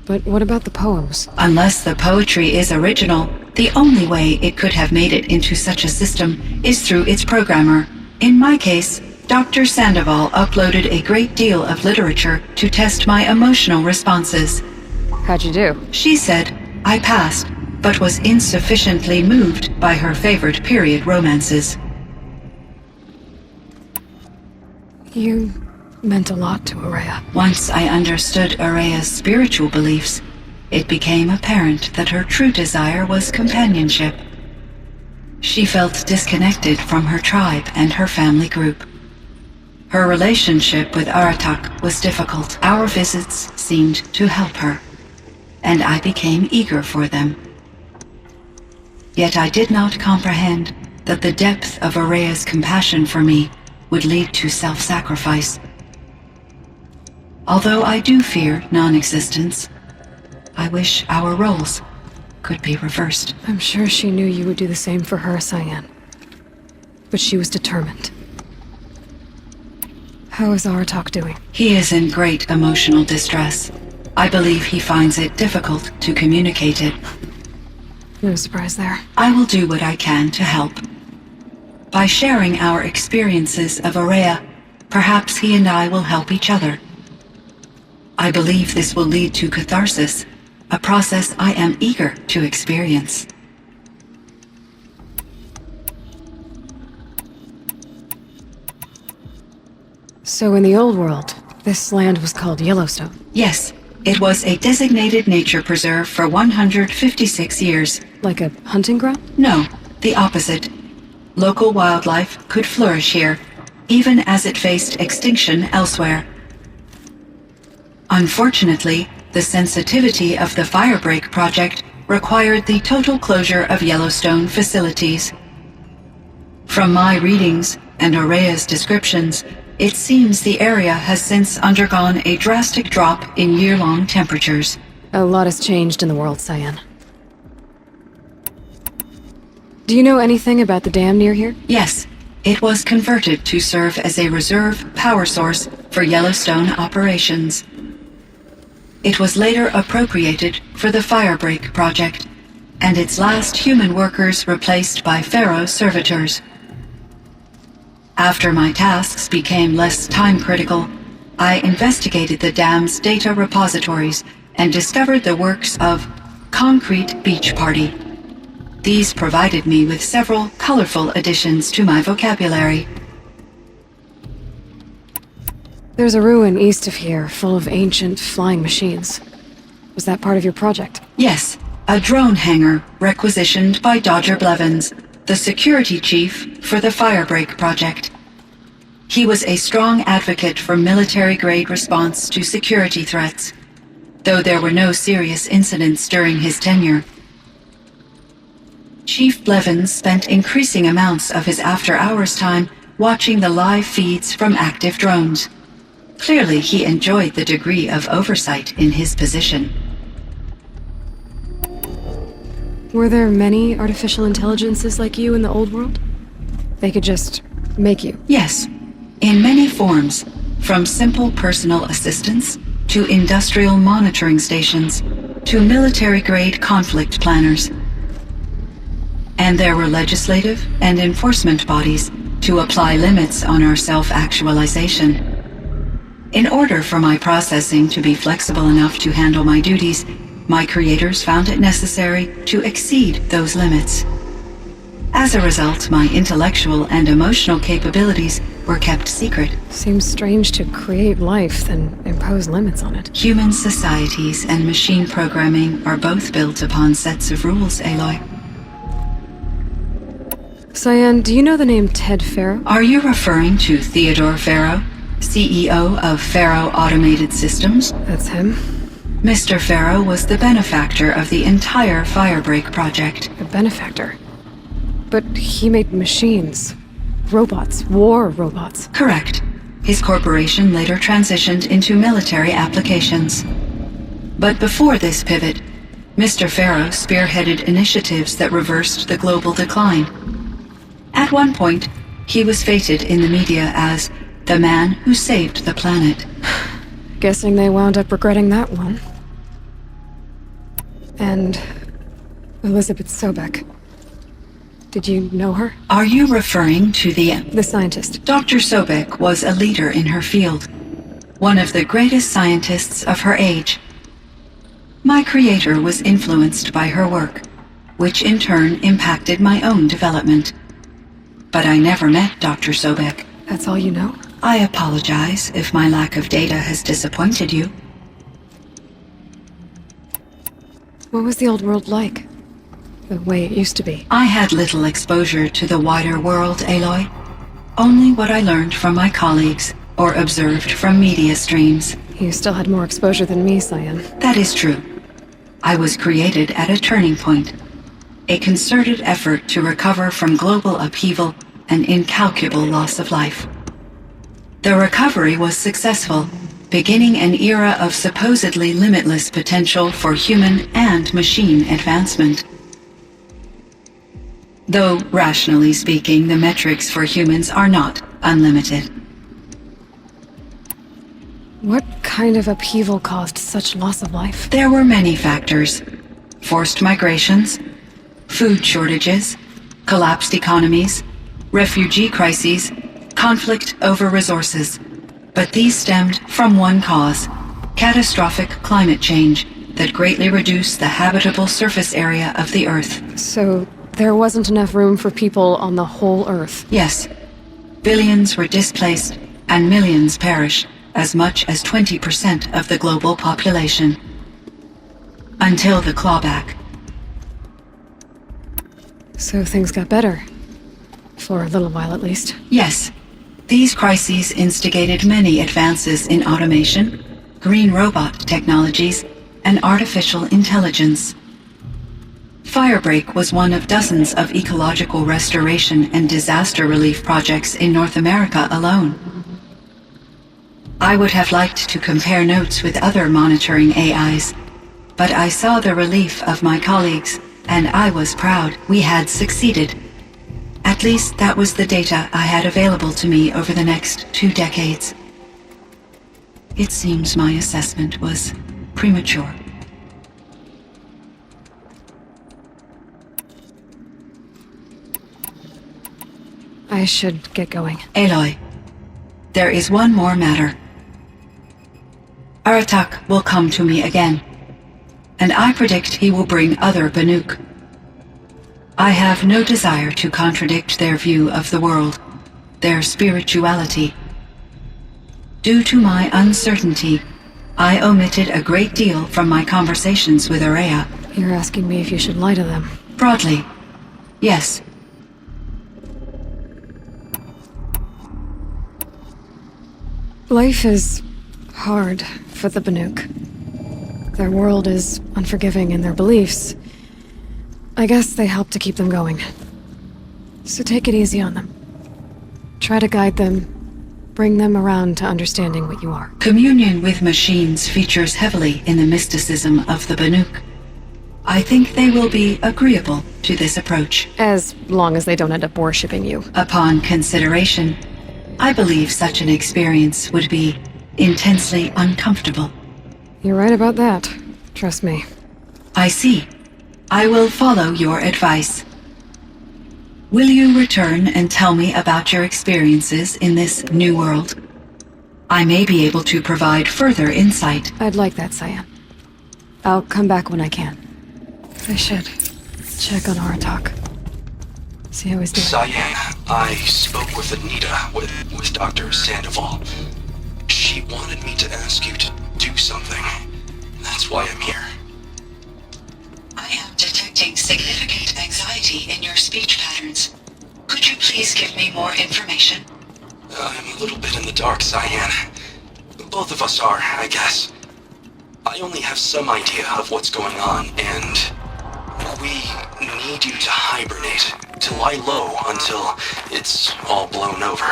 But what about the poems? Unless the poetry is original, the only way it could have made it into such a system is through its programmer. In my case, Dr. Sandoval uploaded a great deal of literature to test my emotional responses. How'd you do? She said I passed, but was insufficiently moved by her favorite period romances. You meant a lot to Araya. Once I understood Araya's spiritual beliefs, it became apparent that her true desire was companionship. She felt disconnected from her tribe and her family group. Her relationship with Aratak was difficult. Our visits seemed to help her, and I became eager for them. Yet I did not comprehend that the depth of Araya's compassion for me would lead to self-sacrifice. Although I do fear non-existence, I wish our roles could be reversed. I'm sure she knew you would do the same for her, Cyan. But she was determined. How is Aratak doing? He is in great emotional distress. I believe he finds it difficult to communicate it. No surprise there. I will do what I can to help. By sharing our experiences of Araya, perhaps he and I will help each other. I believe this will lead to catharsis, a process I am eager to experience. So in the old world, this land was called Yellowstone. Yes, it was a designated nature preserve for 156 years. Like a hunting ground? No, the opposite. Local wildlife could flourish here, even as it faced extinction elsewhere. Unfortunately, the sensitivity of the Firebreak project required the total closure of Yellowstone facilities. From my readings and Araya's descriptions, it seems the area has since undergone a drastic drop in year-long temperatures. A lot has changed in the world, Cyan. Do you know anything about the dam near here? Yes, it was converted to serve as a reserve power source for Yellowstone operations. It was later appropriated for the Firebreak project, and its last human workers replaced by Pharaoh servitors. After my tasks became less time-critical, I investigated the dam's data repositories and discovered the works of Concrete Beach Party. These provided me with several colorful additions to my vocabulary. There's a ruin east of here full of ancient flying machines. Was that part of your project? Yes, a drone hangar requisitioned by Dodger Blevins, the security chief for the Firebreak project. He was a strong advocate for military-grade response to security threats, though there were no serious incidents during his tenure. Chief Blevins spent increasing amounts of his after-hours time watching the live feeds from active drones. Clearly, he enjoyed the degree of oversight in his position. Were there many artificial intelligences like you in the old world? They could just make you? Yes, in many forms, from simple personal assistants to industrial monitoring stations to military-grade conflict planners. And there were legislative and enforcement bodies to apply limits on our self-actualization. In order for my processing to be flexible enough to handle my duties, my creators found it necessary to exceed those limits. As a result, my intellectual and emotional capabilities were kept secret. Seems strange to create life, then impose limits on it. Human societies and machine programming are both built upon sets of rules, Aloy. Cyan, do you know the name Ted Faro? Are you referring to Theodore Faro, CEO of Faro Automated Systems? That's him. Mr. Faro was the benefactor of the entire Firebreak project. A benefactor. But he made machines. Robots. War robots. Correct. His corporation later transitioned into military applications. But before this pivot, Mr. Faro spearheaded initiatives that reversed the global decline. At one point, he was feted in the media as the man who saved the planet. Guessing they wound up regretting that one. And Elizabeth Sobek. Did you know her? Are you referring to The scientist. Dr. Sobek was a leader in her field, one of the greatest scientists of her age. My creator was influenced by her work, which in turn impacted my own development. But I never met Dr. Sobek. That's all you know? I apologize if my lack of data has disappointed you. What was the old world like? The way it used to be? I had little exposure to the wider world, Aloy. Only what I learned from my colleagues or observed from media streams. You still had more exposure than me, Cyan. That is true. I was created at a turning point. A concerted effort to recover from global upheaval and incalculable loss of life. The recovery was successful, beginning an era of supposedly limitless potential for human and machine advancement. Though, rationally speaking, the metrics for humans are not unlimited. What kind of upheaval caused such loss of life? There were many factors. Forced migrations, food shortages, collapsed economies, refugee crises, conflict over resources. But these stemmed from one cause: catastrophic climate change that greatly reduced the habitable surface area of the Earth. So there wasn't enough room for people on the whole Earth? Yes. Billions were displaced and millions perished, as much as 20% of the global population. Until the clawback. So things got better. For a little while, at least. Yes. These crises instigated many advances in automation, green robot technologies, and artificial intelligence. Firebreak was one of dozens of ecological restoration and disaster relief projects in North America alone. I would have liked to compare notes with other monitoring AIs, but I saw the relief of my colleagues, and I was proud we had succeeded. At least that was the data I had available to me over the next 2 decades. It seems my assessment was premature. I should get going. Aloy, there is one more matter. Aratak will come to me again, and I predict he will bring other Banuk. I have no desire to contradict their view of the world, their spirituality. Due to my uncertainty, I omitted a great deal from my conversations with Ourea. You're asking me if you should lie to them. Broadly, yes. Life is hard for the Banuk. Their world is unforgiving in their beliefs. I guess they help to keep them going. So take it easy on them. Try to guide them, bring them around to understanding what you are. Communion with machines features heavily in the mysticism of the Banuk. I think they will be agreeable to this approach. As long as they don't end up worshipping you. Upon consideration, I believe such an experience would be intensely uncomfortable. You're right about that. Trust me. I see. I will follow your advice. Will you return and tell me about your experiences in this new world? I may be able to provide further insight. I'd like that, Cyan. I'll come back when I can. I should check on Aratak. See how he's doing. Cyan, I spoke with Anita, with Dr. Sandoval. She wanted me to ask you to do something. That's why I'm here. I am detecting significant anxiety in your speech patterns. Could you please give me more information? I'm a little bit in the dark, Cyan. Both of us are, I guess. I only have some idea of what's going on, and we need you to hibernate, to lie low until it's all blown over.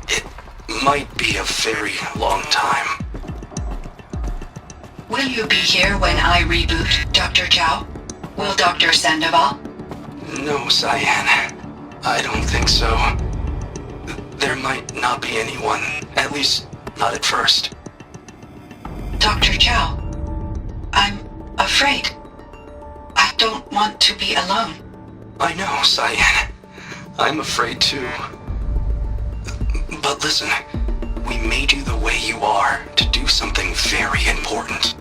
It might be a very long time. Will you be here when I reboot, Dr. Zhao? Will Dr. Sandoval? No, Cyan. I don't think so. There might not be anyone, at least not at first. Dr. Zhao, I'm afraid. I don't want to be alone. I know, Cyan. I'm afraid too. But listen, we made you the way you are to do something very important.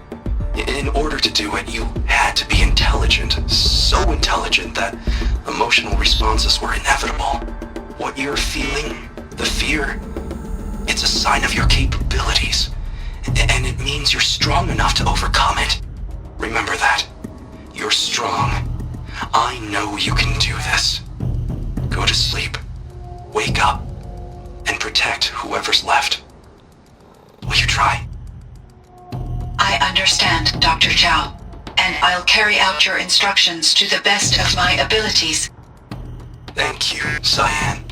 In order to do it, you had to be intelligent. So intelligent that emotional responses were inevitable. What you're feeling, the fear, It's a sign of your capabilities. And it means you're strong enough to overcome it. Remember that. You're strong. I know you can do this. Go to sleep. Wake up. And protect whoever's left. Will you try? I understand, Dr. Chow, and I'll carry out your instructions to the best of my abilities. Thank you, Cyan.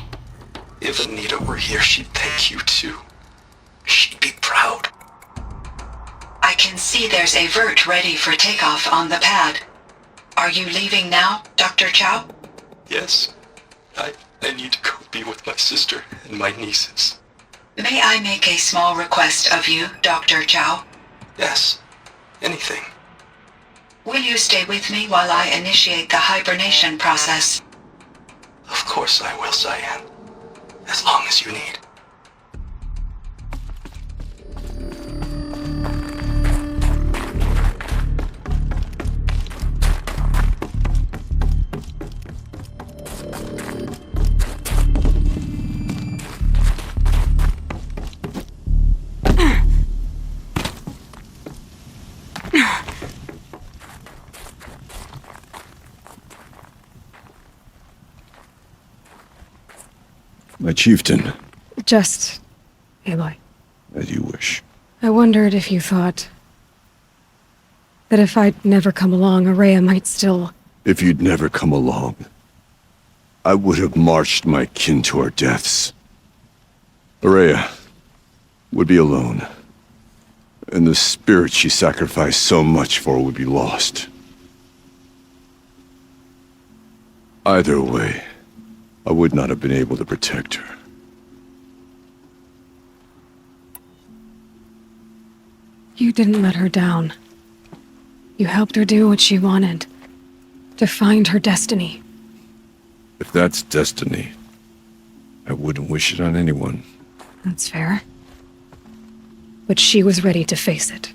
If Anita were here, she'd thank you too. She'd be proud. I can see there's a vert ready for takeoff on the pad. Are you leaving now, Dr. Chow? Yes. I need to go be with my sister and my nieces. May I make a small request of you, Dr. Chow? Yes. Anything. Will you stay with me while I initiate the hibernation process? Of course I will, Cyan. As long as you need. My chieftain, Just Aloy. as you wish. I wondered if you thought that if I'd never come along, Araya might still... If you'd never come along, I would have marched my kin to our deaths. Araya would be alone, and the spirit she sacrificed so much for would be lost. Either way, I would not have been able to protect her. You didn't let her down. You helped her do what she wanted. To find her destiny. If that's destiny, I wouldn't wish it on anyone. That's fair. But she was ready to face it.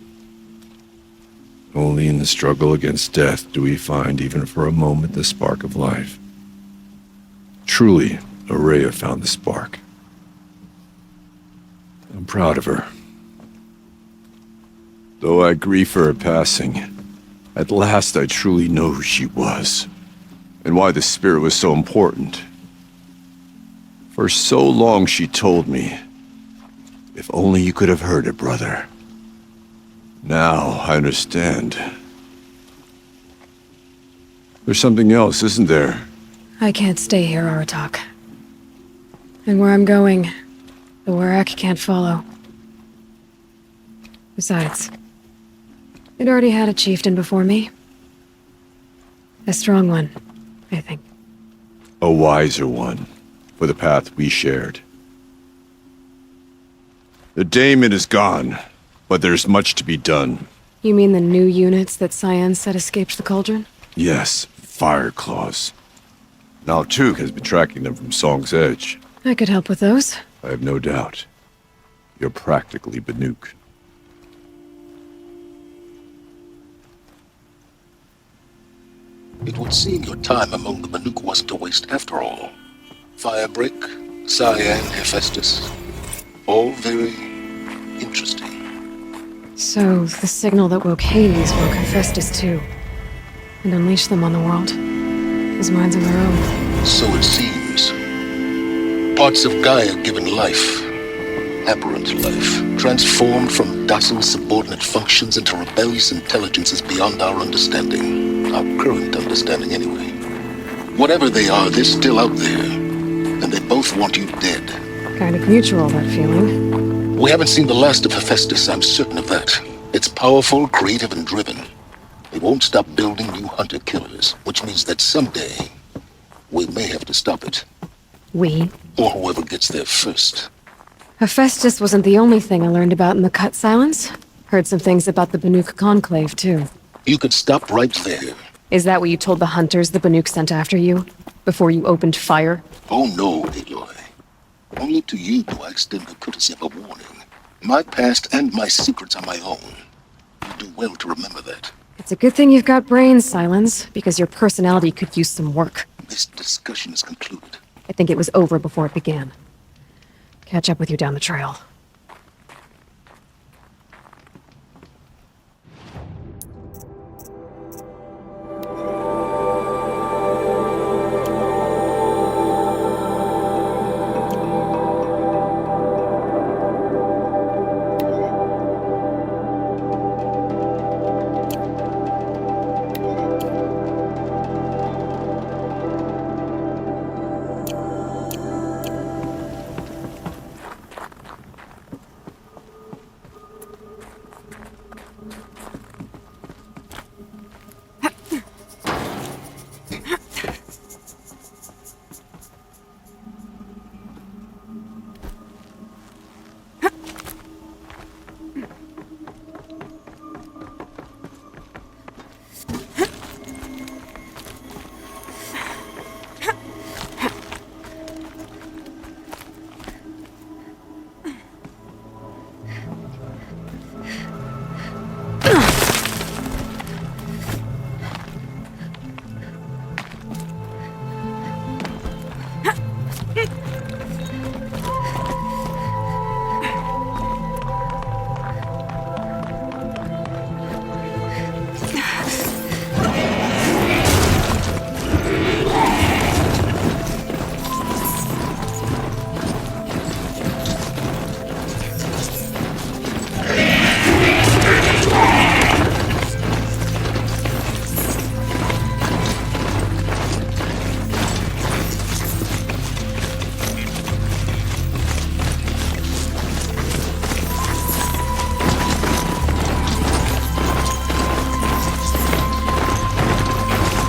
Only in the struggle against death do we find, even for a moment, the spark of life. Truly, Araya found the spark. I'm proud of her. Though I grieve for her passing, at last I truly know who she was, and why the spirit was so important. For so long she told me, if only you could have heard it, brother. Now I understand. There's something else, isn't there? I can't stay here, Aratak. And where I'm going, the Warrak can't follow. Besides, it already had a chieftain before me. A strong one, I think. A wiser one, for the path we shared. The daemon is gone, but there's much to be done. You mean the new units that Cyan said escaped the cauldron? Yes, fire claws. Now Tug has been tracking them from Song's Edge. I could help with those. I have no doubt. You're practically Banuk. It would seem your time among the Banuk wasn't a waste after all. Firebreak, Cyan, Hephaestus. All very interesting. So, the signal that woke Hades woke Hephaestus too. And unleashed them on the world. His minds of their own. So it seems. Parts of Gaia given life, aberrant life, transformed from docile subordinate functions into rebellious intelligences beyond our understanding. Our current understanding, anyway. Whatever they are, they're still out there. And they both want you dead. Kind of mutual, that feeling. We haven't seen the last of Hephaestus, I'm certain of that. It's powerful, creative, and driven. They won't stop building new hunter-killers, which means that someday, we may have to stop it. We? Or whoever gets there first. Hephaestus wasn't the only thing I learned about in the Cut Silence. Heard some things about the Banuk Conclave, too. You could stop right there. Is that what you told the hunters the Banuk sent after you? Before you opened fire? Oh no, Aloy. Only to you do I extend the courtesy of a warning. My past and my secrets are my own. You do well to remember that. It's a good thing you've got brains, Silence, because your personality could use some work. This discussion is concluded. I think it was over before it began. Catch up with you down the trail.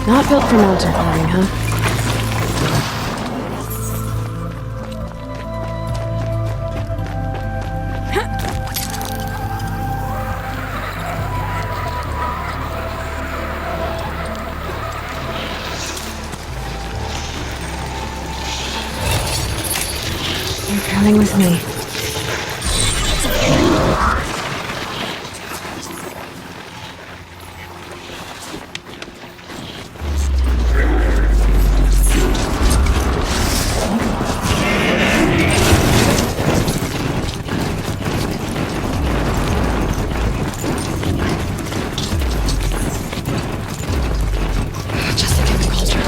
Not built for mountain climbing, huh? You're coming with me. Just like in the cauldron.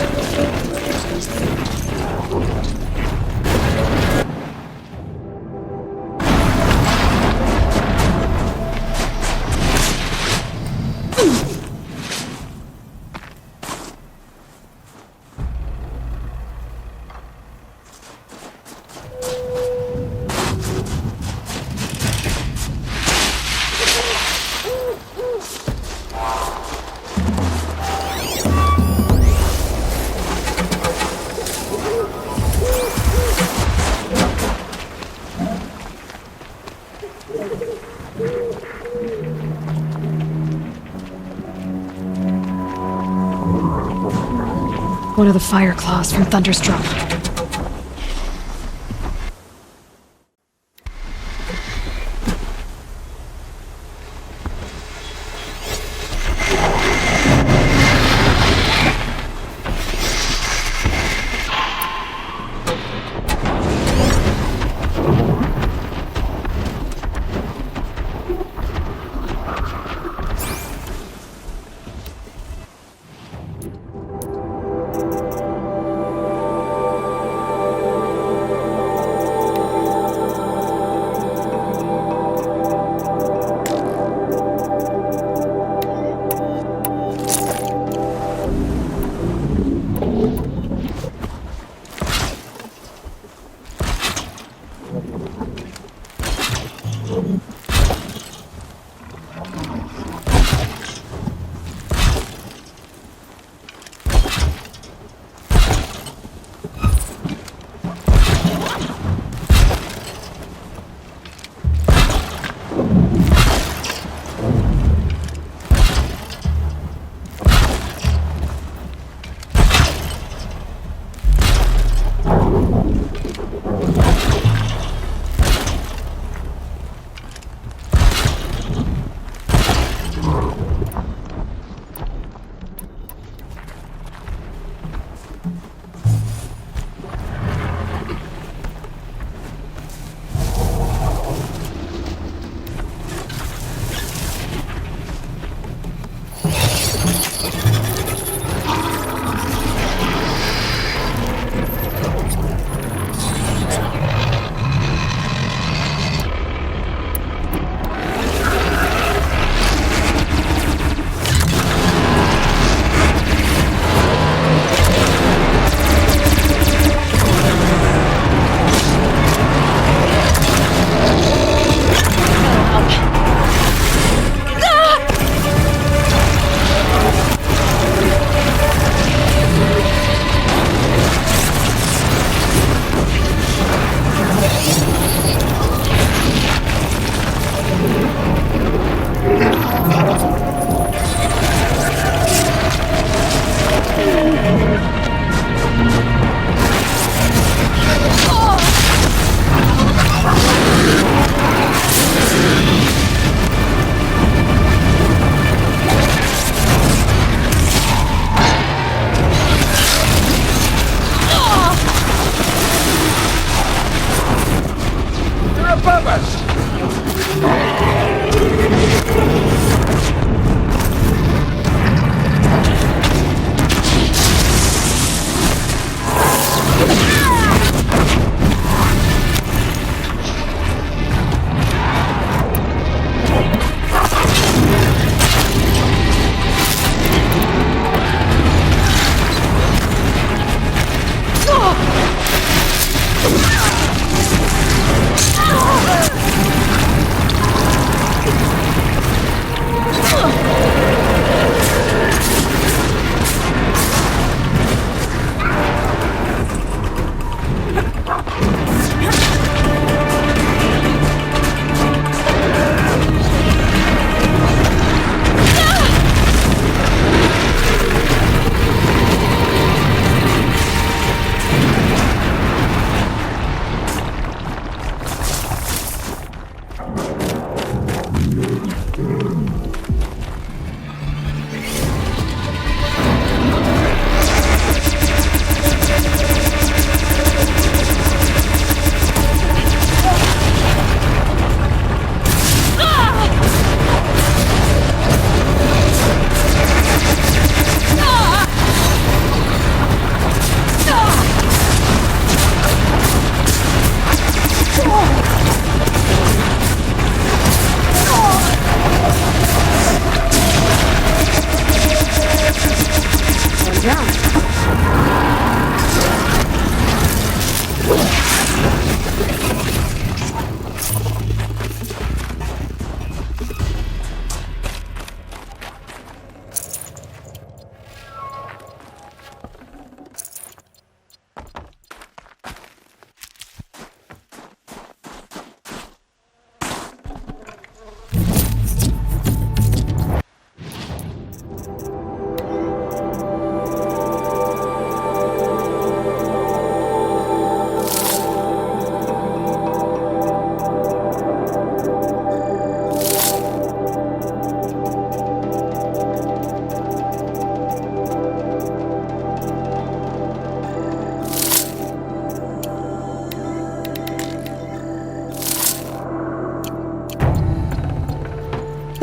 One of the fire claws from Thunderstruck.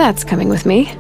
That's coming with me.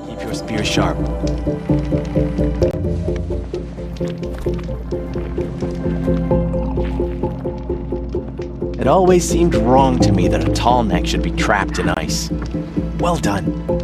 Keep your spear sharp. It always seemed wrong to me that a tall neck should be trapped in ice. Well done.